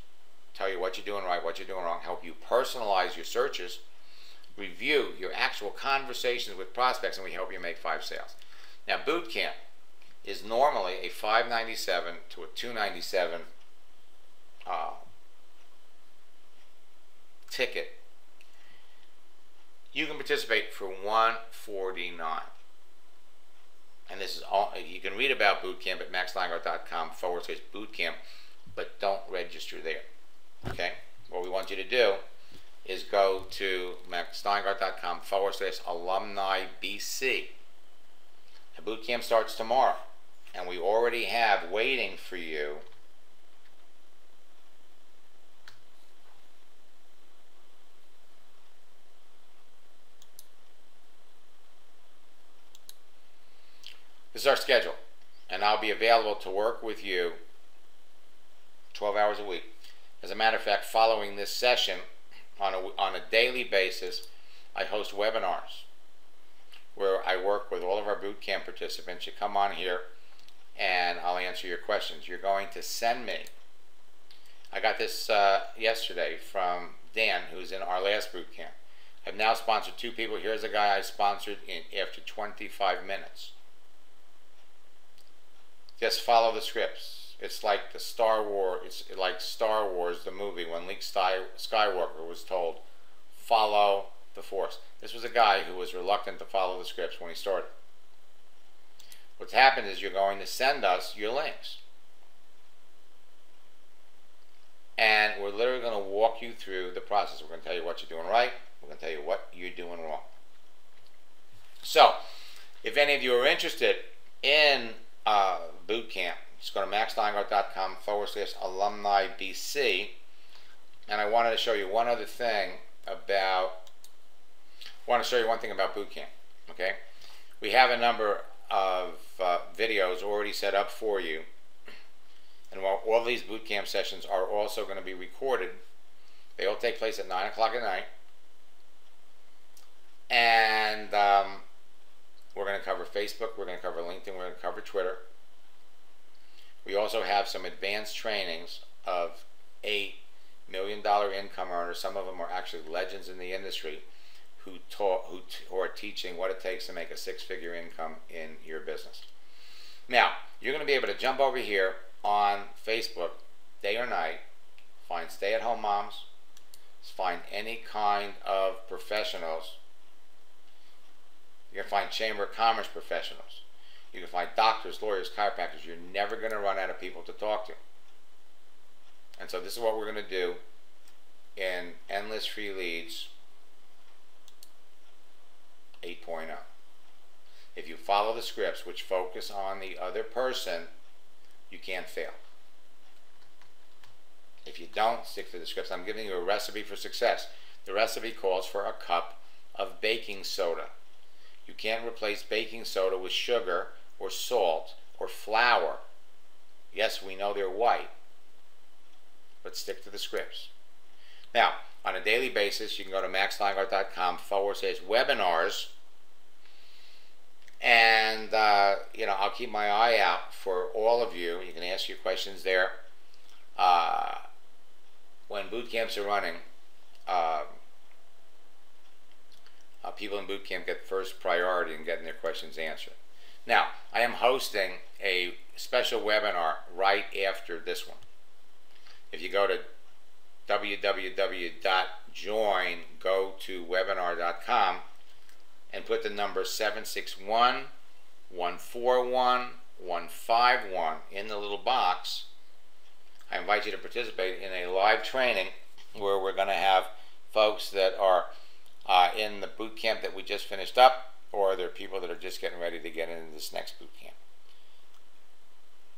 tell you what you're doing right, what you're doing wrong, help you personalize your searches, review your actual conversations with prospects, and we help you make 5 sales. Now, boot camp is normally a $597 to a $297 ticket. You can participate participate for $149. And this is all, you can read about bootcamp at maxsteingart.com/bootcamp, but don't register there. Okay? What we want you to do is go to maxsteingart.com/alumni-BC. The bootcamp starts tomorrow, and we already have waiting for you this is our schedule, and I'll be available to work with you 12 hours a week. As a matter of fact, following this session, on a daily basis, I host webinars where I work with all of our boot camp participants. You come on here and I'll answer your questions. You're going to send me, I got this yesterday from Dan, who's in our last boot camp. I've now sponsored 2 people. Here's a guy I sponsored after 25 minutes. Just follow the scripts. It's like It's like Star Wars, the movie, when Luke Skywalker was told, follow the Force. This was a guy who was reluctant to follow the scripts when he started. What's happened is you're going to send us your links. And we're literally going to walk you through the process. We're going to tell you what you're doing right. We're going to tell you what you're doing wrong. So, if any of you are interested in boot camp, just go to maxsteingart.com/alumni-BC. And I wanted to show you one other thing about, boot camp. Okay? We have a number of videos already set up for you. And while all these boot camp sessions are also going to be recorded, they all take place at 9 o'clock at night. And we're going to cover Facebook, we're going to cover LinkedIn, we're going to cover Twitter. We also have some advanced trainings of $8 million income earners. Some of them are actually legends in the industry who are teaching what it takes to make a 6-figure income in your business. Now, you're going to be able to jump over here on Facebook day or night, find stay-at-home moms, find any kind of professionals. You can find Chamber of Commerce professionals. You can find doctors, lawyers, chiropractors. You're never going to run out of people to talk to. And so this is what we're going to do in Endless Free Leads 8.0. If you follow the scripts, which focus on the other person, you can't fail. If you don't, stick to the scripts. I'm giving you a recipe for success. The recipe calls for a cup of baking soda. You can't replace baking soda with sugar or salt or flour. Yes, we know they're white, but stick to the scripts. Now, on a daily basis, you can go to maxsteingart.com/webinars, and I'll keep my eye out for all of you. You can ask your questions there. When boot camps are running, people in boot camp get first priority in getting their questions answered. Now, I am hosting a special webinar right after this one. If you go to www.joingotowebinar.com and put the number 761-141-151 in the little box, I invite you to participate in a live training where we're going to have folks that are in the boot camp that we just finished up, or there are people that are just getting ready to get into this next boot camp.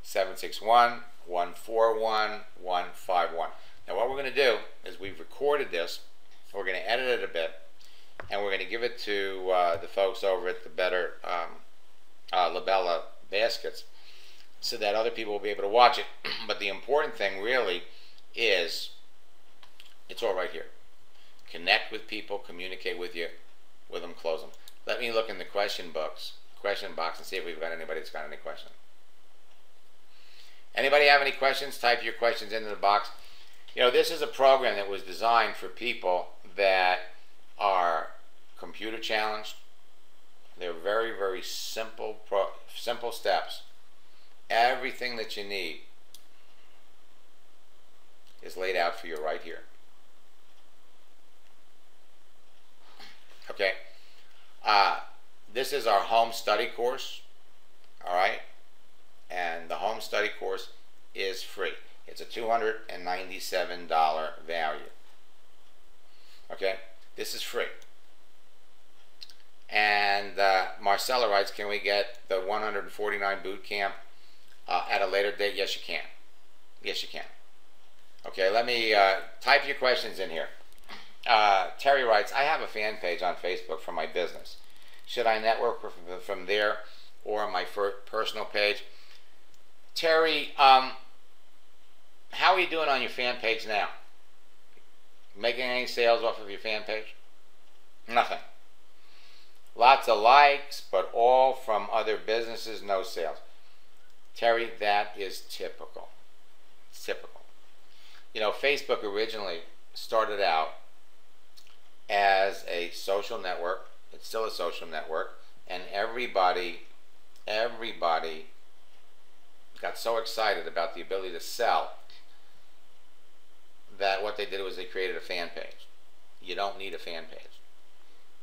761-141-151. Now what we're going to do is we've recorded this, we're going to edit it a bit, and we're going to give it to the folks over at the better LaBella Baskets so that other people will be able to watch it. But the important thing really is it's all right here. Connect with people, communicate with them, close them. Let me look in the question box and see if we've got anybody that's got any questions. Anybody have any questions? Type your questions into the box. You know, this is a program that was designed for people that are computer challenged. They're very, very simple steps. Everything that you need is laid out for you right here. Okay, this is our home study course, all right? And the home study course is free. It's a $297 value. Okay, this is free. And Marcella writes, can we get the 149 boot camp at a later date? Yes, you can. Yes, you can. Okay, let me type your questions in here. Terry writes, I have a fan page on Facebook for my business. Should I network from there or my personal page? Terry, how are you doing on your fan page now? Making any sales off of your fan page? Nothing. Lots of likes, but all from other businesses, no sales. Terry, that is typical. It's typical. You know, Facebook originally started out as a social network. It's still a social network, and everybody got so excited about the ability to sell that what they did was they created a fan page. You don't need a fan page.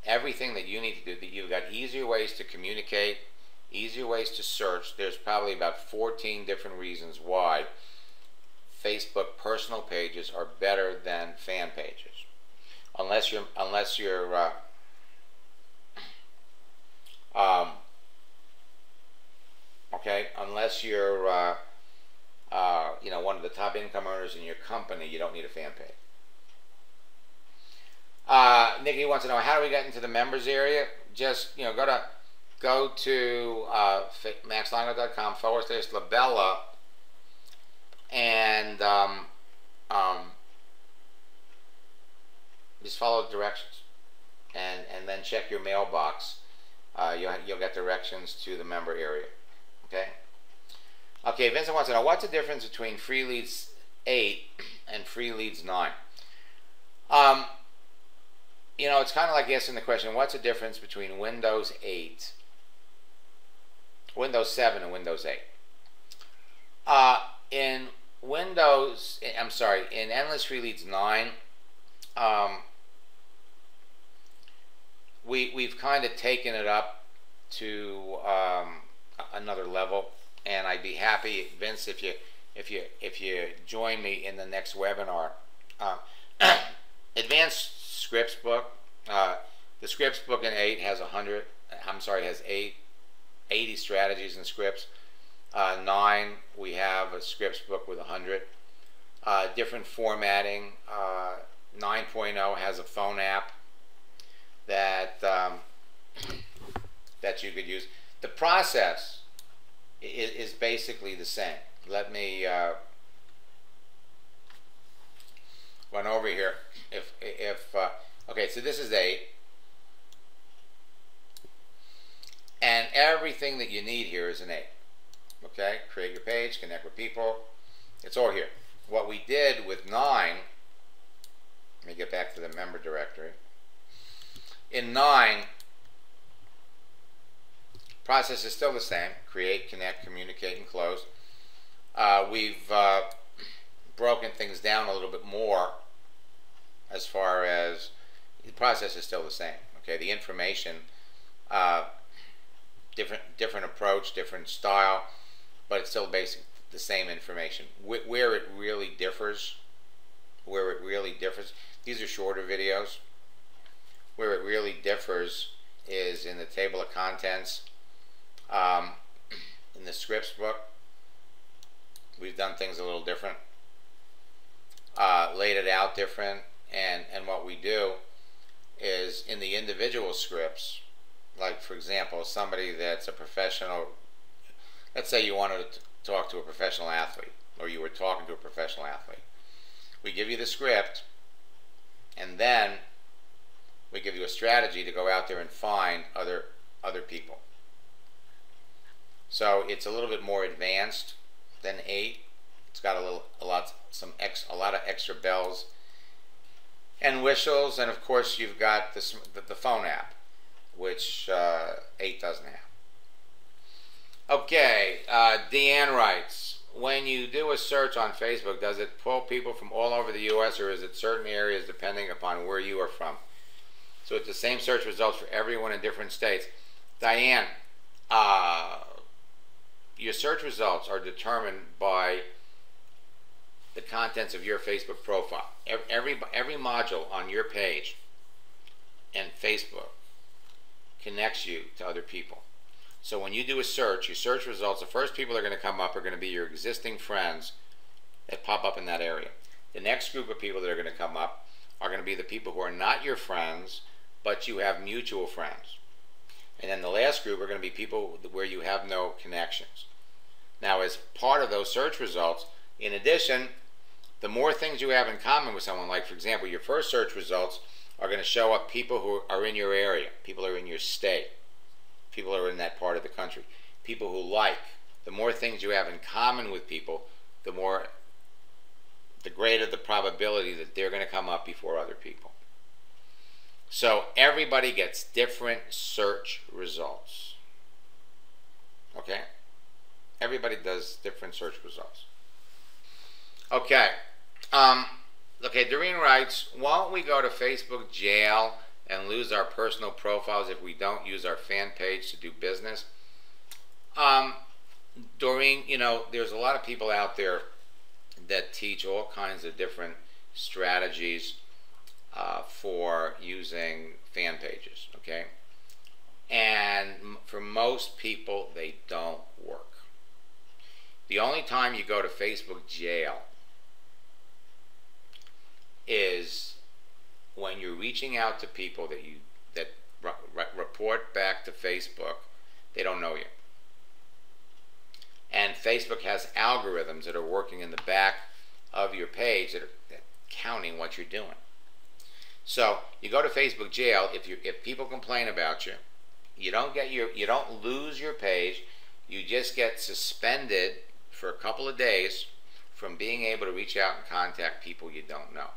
Everything that you need to do, you've got easier ways to communicate, easier ways to search. There's probably about 14 different reasons why Facebook personal pages are better than fan pages. Unless you're you know, one of the top income earners in your company, you don't need a fan page. Nikki wants to know, how do we get into the members area? Just, you know, go to maxsteingart.com/LaBella and just follow the directions, and then check your mailbox. You'll get directions to the member area. Okay. Okay. Vincent wants to know, what's the difference between Free Leads 8 and Free Leads 9? You know, it's kind of like asking the question, what's the difference between Windows 7 and Windows 8? In Endless Free Leads 9, we've kind of taken it up to another level, and I'd be happy, Vince, if you join me in the next webinar. Advanced Scripts book. The Scripts book in 8 has 80 strategies and scripts. 9, we have a Scripts book with 100. Different formatting. 9.0 has a phone app that you could use. The process is basically the same. Let me run over here. Okay, so this is 8, and everything that you need here is an 8. Okay, create your page, connect with people. It's all here. What we did with 9, let me get back to the member directory. In 9, process is still the same: create, connect, communicate, and close. We've broken things down a little bit more as far as the process is still the same. Okay, the information, different approach, different style, but it's still basically the same information. Where it really differs, these are shorter videos. Where it really differs is in the table of contents. In the Scripts book, we've done things a little different, laid it out different, and what we do is in the individual scripts, like for example, somebody that's a professional, let's say you wanted to talk to a professional athlete, or you were talking to a professional athlete. We give you the script, and then we give you a strategy to go out there and find other people. So it's a little bit more advanced than 8. It's got a lot of extra bells and whistles, and of course you've got the phone app, which 8 doesn't have. Okay, Deanne writes, when you do a search on Facebook, does it pull people from all over the U.S. or is it certain areas depending upon where you are from? So it's the same search results for everyone in different states. Diane, your search results are determined by the contents of your Facebook profile. Every module on your page and Facebook connects you to other people. So when you do a search, your search results, the first people that are going to come up are going to be your existing friends that pop up in that area. The next group of people that are going to come up are going to be the people who are not your friends, but you have mutual friends. And then the last group are going to be people where you have no connections. Now, as part of those search results, in addition, the more things you have in common with someone, like for example, your first search results are going to show up people who are in your area, people who are in your state, people who are in that part of the country, people who like. The more things you have in common with people, the greater the probability that they're going to come up before other people. So everybody gets different search results. Okay? Everybody does different search results. Okay. Okay, Doreen writes, won't we go to Facebook jail and lose our personal profiles if we don't use our fan page to do business? Doreen, you know, there's a lot of people out there that teach all kinds of different strategies for using fan pages, okay? And for most people, they don't work. The only time you go to Facebook jail is when you're reaching out to people that report back to Facebook, they don't know you. And Facebook has algorithms that are working in the back of your page that are counting what you're doing. So you go to Facebook jail if people complain about you. You don't lose your page. You just get suspended for a couple of days from being able to reach out and contact people you don't know.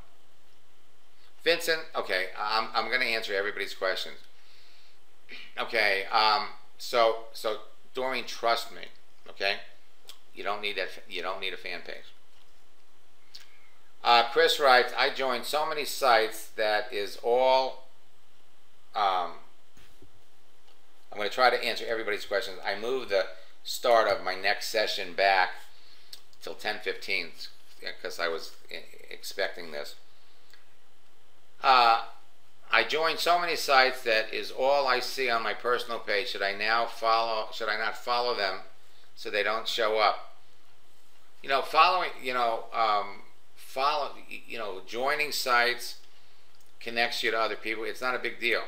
Vincent, okay, I'm going to answer everybody's questions. Okay, so Doreen, trust me, okay? You don't need that. You don't need a fan page. Chris writes, I joined so many sites that is all. I'm going to try to answer everybody's questions. I moved the start of my next session back till 10:15 because I was expecting this. I joined so many sites that is all I see on my personal page. Should I not follow them so they don't show up? You know, joining sites connects you to other people. It's not a big deal.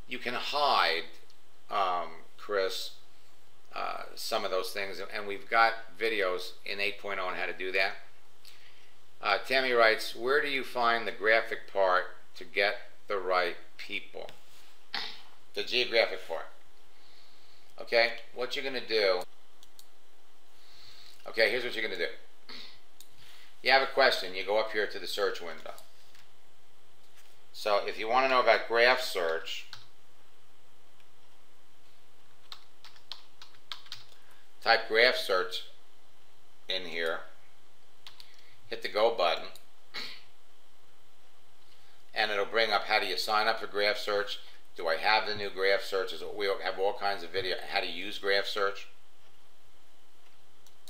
You can hide, Chris, some of those things, and we've got videos in 8.0 on how to do that. Tammy writes, where do you find the graphic part to get the right people? The geographic part. Okay, what you're going to do. Okay, here's what you're going to do. You have a question, you go up here to the search window. So if you want to know about graph search, type graph search in here. Hit the go button, and it'll bring up how do you sign up for graph search. Do I have the new graph search? We have all kinds of video how to use graph search.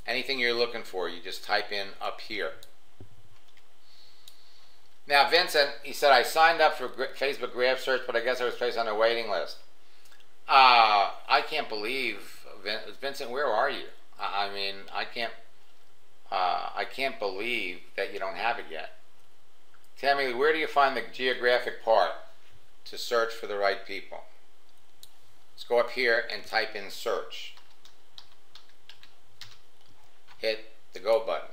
Anything you're looking for, you just type in up here. Now Vincent, he said, I signed up for Facebook graph search, but I guess I was placed on a waiting list. I can't believe, Vincent, where are you? I mean, I can't believe that you don't have it yet. Tammy, where do you find the geographic part to search for the right people? Let's go up here and type in search. Hit the go button.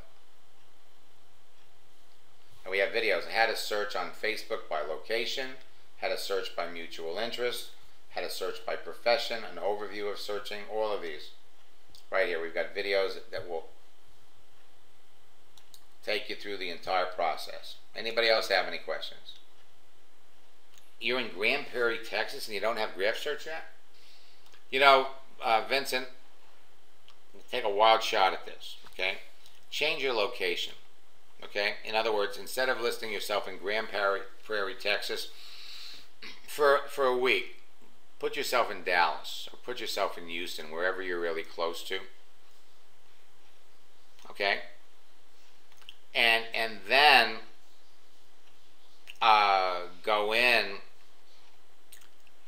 And we have videos. How to search on Facebook by location, how to search by mutual interest, how to search by profession, an overview of searching, all of these. Right here, we've got videos that will take you through the entire process. Anybody else have any questions? You're in Grand Prairie, Texas, and you don't have graph search yet? You know, Vincent, take a wild shot at this, okay? Change your location, okay? In other words, instead of listing yourself in Grand Prairie, Texas, for a week, put yourself in Dallas or put yourself in Houston, wherever you're really close to. Okay? And then go in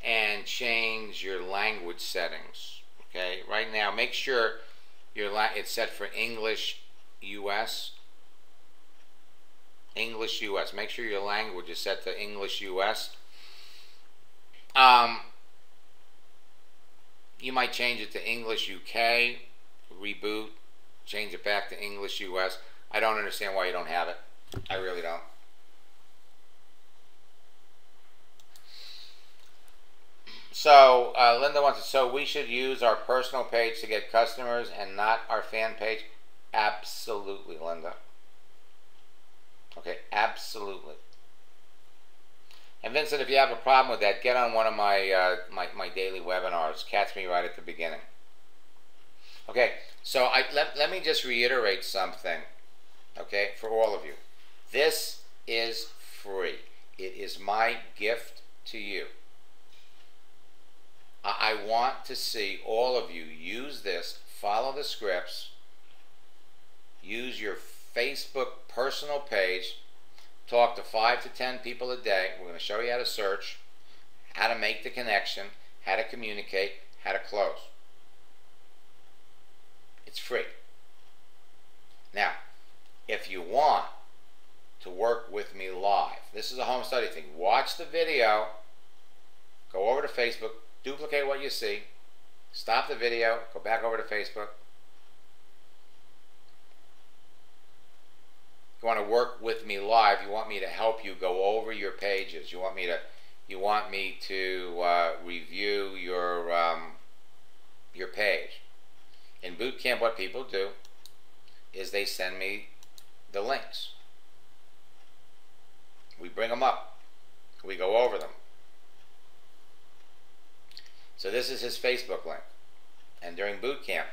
and change your language settings. Okay? Right now, make sure it's set for English US. English US. Make sure your language is set to English US. You might change it to English UK, reboot, change it back to English US. I don't understand why you don't have it. I really don't. So, Linda wants to, so we should use our personal page to get customers and not our fan page? Absolutely, Linda. Okay, absolutely. And Vincent, if you have a problem with that, get on one of my my daily webinars. Catch me right at the beginning. Okay, so let me just reiterate something, okay, for all of you. This is free. It is my gift to you. I want to see all of you use this, follow the scripts, use your Facebook personal page, talk to 5 to 10 people a day. We're going to show you how to search, how to make the connection, how to communicate, how to close. It's free. Now, if you want to work with me live, this is a home study thing. Watch the video, go over to Facebook, duplicate what you see, stop the video, go back over to Facebook. You want to work with me live, you want me to help you go over your pages, you want me to review your page. In boot camp, what people do is they send me the links. We bring them up, we go over them. So this is his Facebook link. And during boot camp,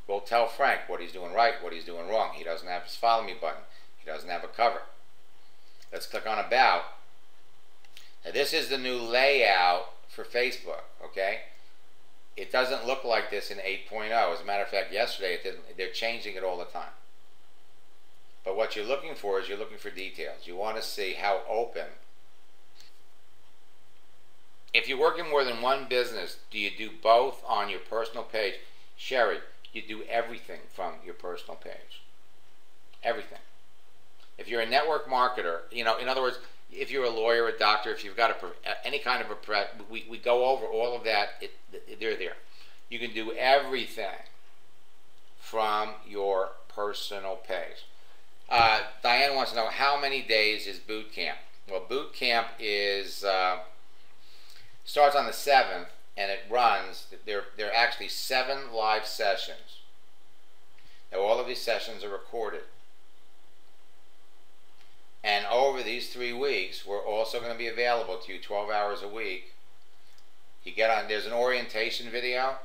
we'll tell Frank what he's doing right, what he's doing wrong. He doesn't have his follow me button. He doesn't have a cover. Let's click on About. Now this is the new layout for Facebook, okay? It doesn't look like this in 8.0. As a matter of fact, yesterday it didn't. They're changing it all the time. But what you're looking for is you're looking for details. You want to see how open. If you work in more than one business, do you do both on your personal page? Sherry, you do everything from your personal page. Everything. If you're a network marketer, you know, in other words, if you're a lawyer, a doctor, if you've got any kind of we go over all of that. They're there. You can do everything from your personal page. Diane wants to know, how many days is boot camp? Well, boot camp is starts on the 7th and it runs. There are actually 7 live sessions. Now, all of these sessions are recorded. And over these 3 weeks, we're also going to be available to you 12 hours a week. You get on, there's an orientation video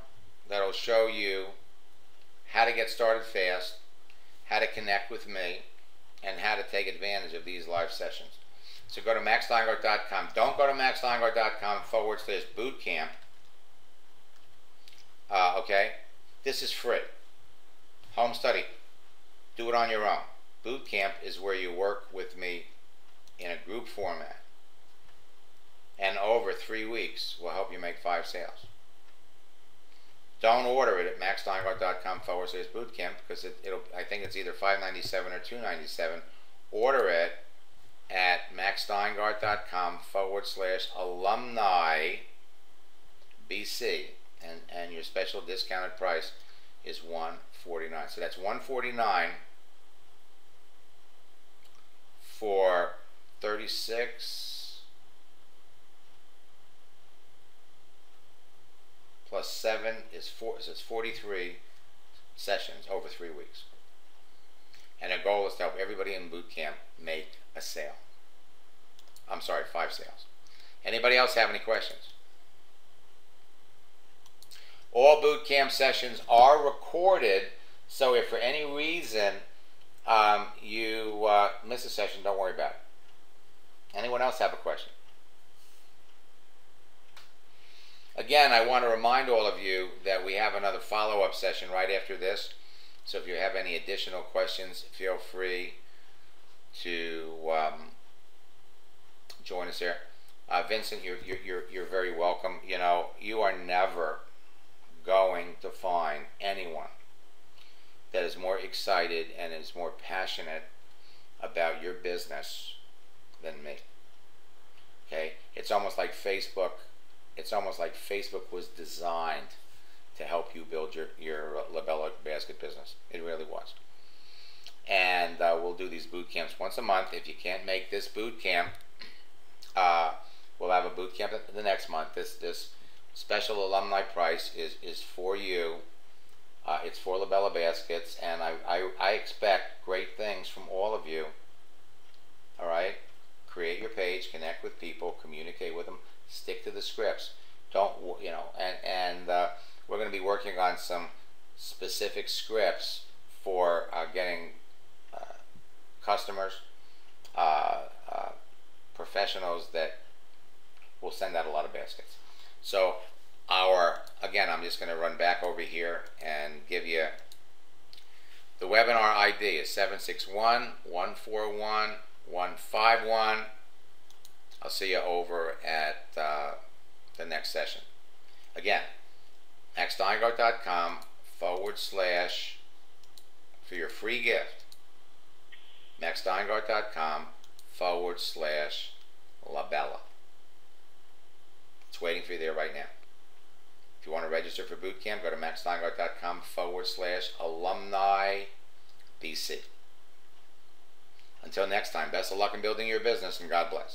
that'll show you how to get started fast, how to connect with me, and how to take advantage of these live sessions. So go to maxsteingart.com. Don't go to maxsteingart.com/bootcamp. Okay? This is free. Home study. Do it on your own. Boot camp is where you work with me in a group format. And over 3 weeks, we'll help you make 5 sales. Don't order it at maxsteingart.com/bootcamp because I think it's either $5.97 or $2.97. Order it at maxsteingart.com/alumni BC, and your special discounted price is $149. So that's $149 for 36 plus 7 is 4, so it's 43 sessions over 3 weeks. And our goal is to help everybody in boot camp make a sale. I'm sorry, 5 sales. Anybody else have any questions? All boot camp sessions are recorded, so if for any reason you miss a session, don't worry about it. Anyone else have a question? again, I want to remind all of you that we have another follow-up session right after this. So if you have any additional questions, feel free to join us here. Vincent, you're very welcome. You know, you are never going to find anyone that is more excited and is more passionate about your business than me. Okay? It's almost like Facebook. It's almost like Facebook was designed to help you build your LaBella Basket business. It really was. And we'll do these boot camps once a month. If you can't make this boot camp, we'll have a boot camp the next month. This special alumni price is for you. It's for LaBella Baskets, and I expect great things from all of you. All right? Create your page, connect with people, communicate with them, stick to the scripts. Don't, you know, and we're going to be working on some specific scripts for getting customers, professionals that will send out a lot of baskets. So again, I'm just going to run back over here and give you the webinar ID is 761-141-151. I'll see you over at the next session. Again, MaxSteingart.com / for your free gift. MaxSteingart.com / LaBella. It's waiting for you there right now. If you want to register for boot camp, go to MaxSteingart.com / alumni BC. Until next time, best of luck in building your business, and God bless.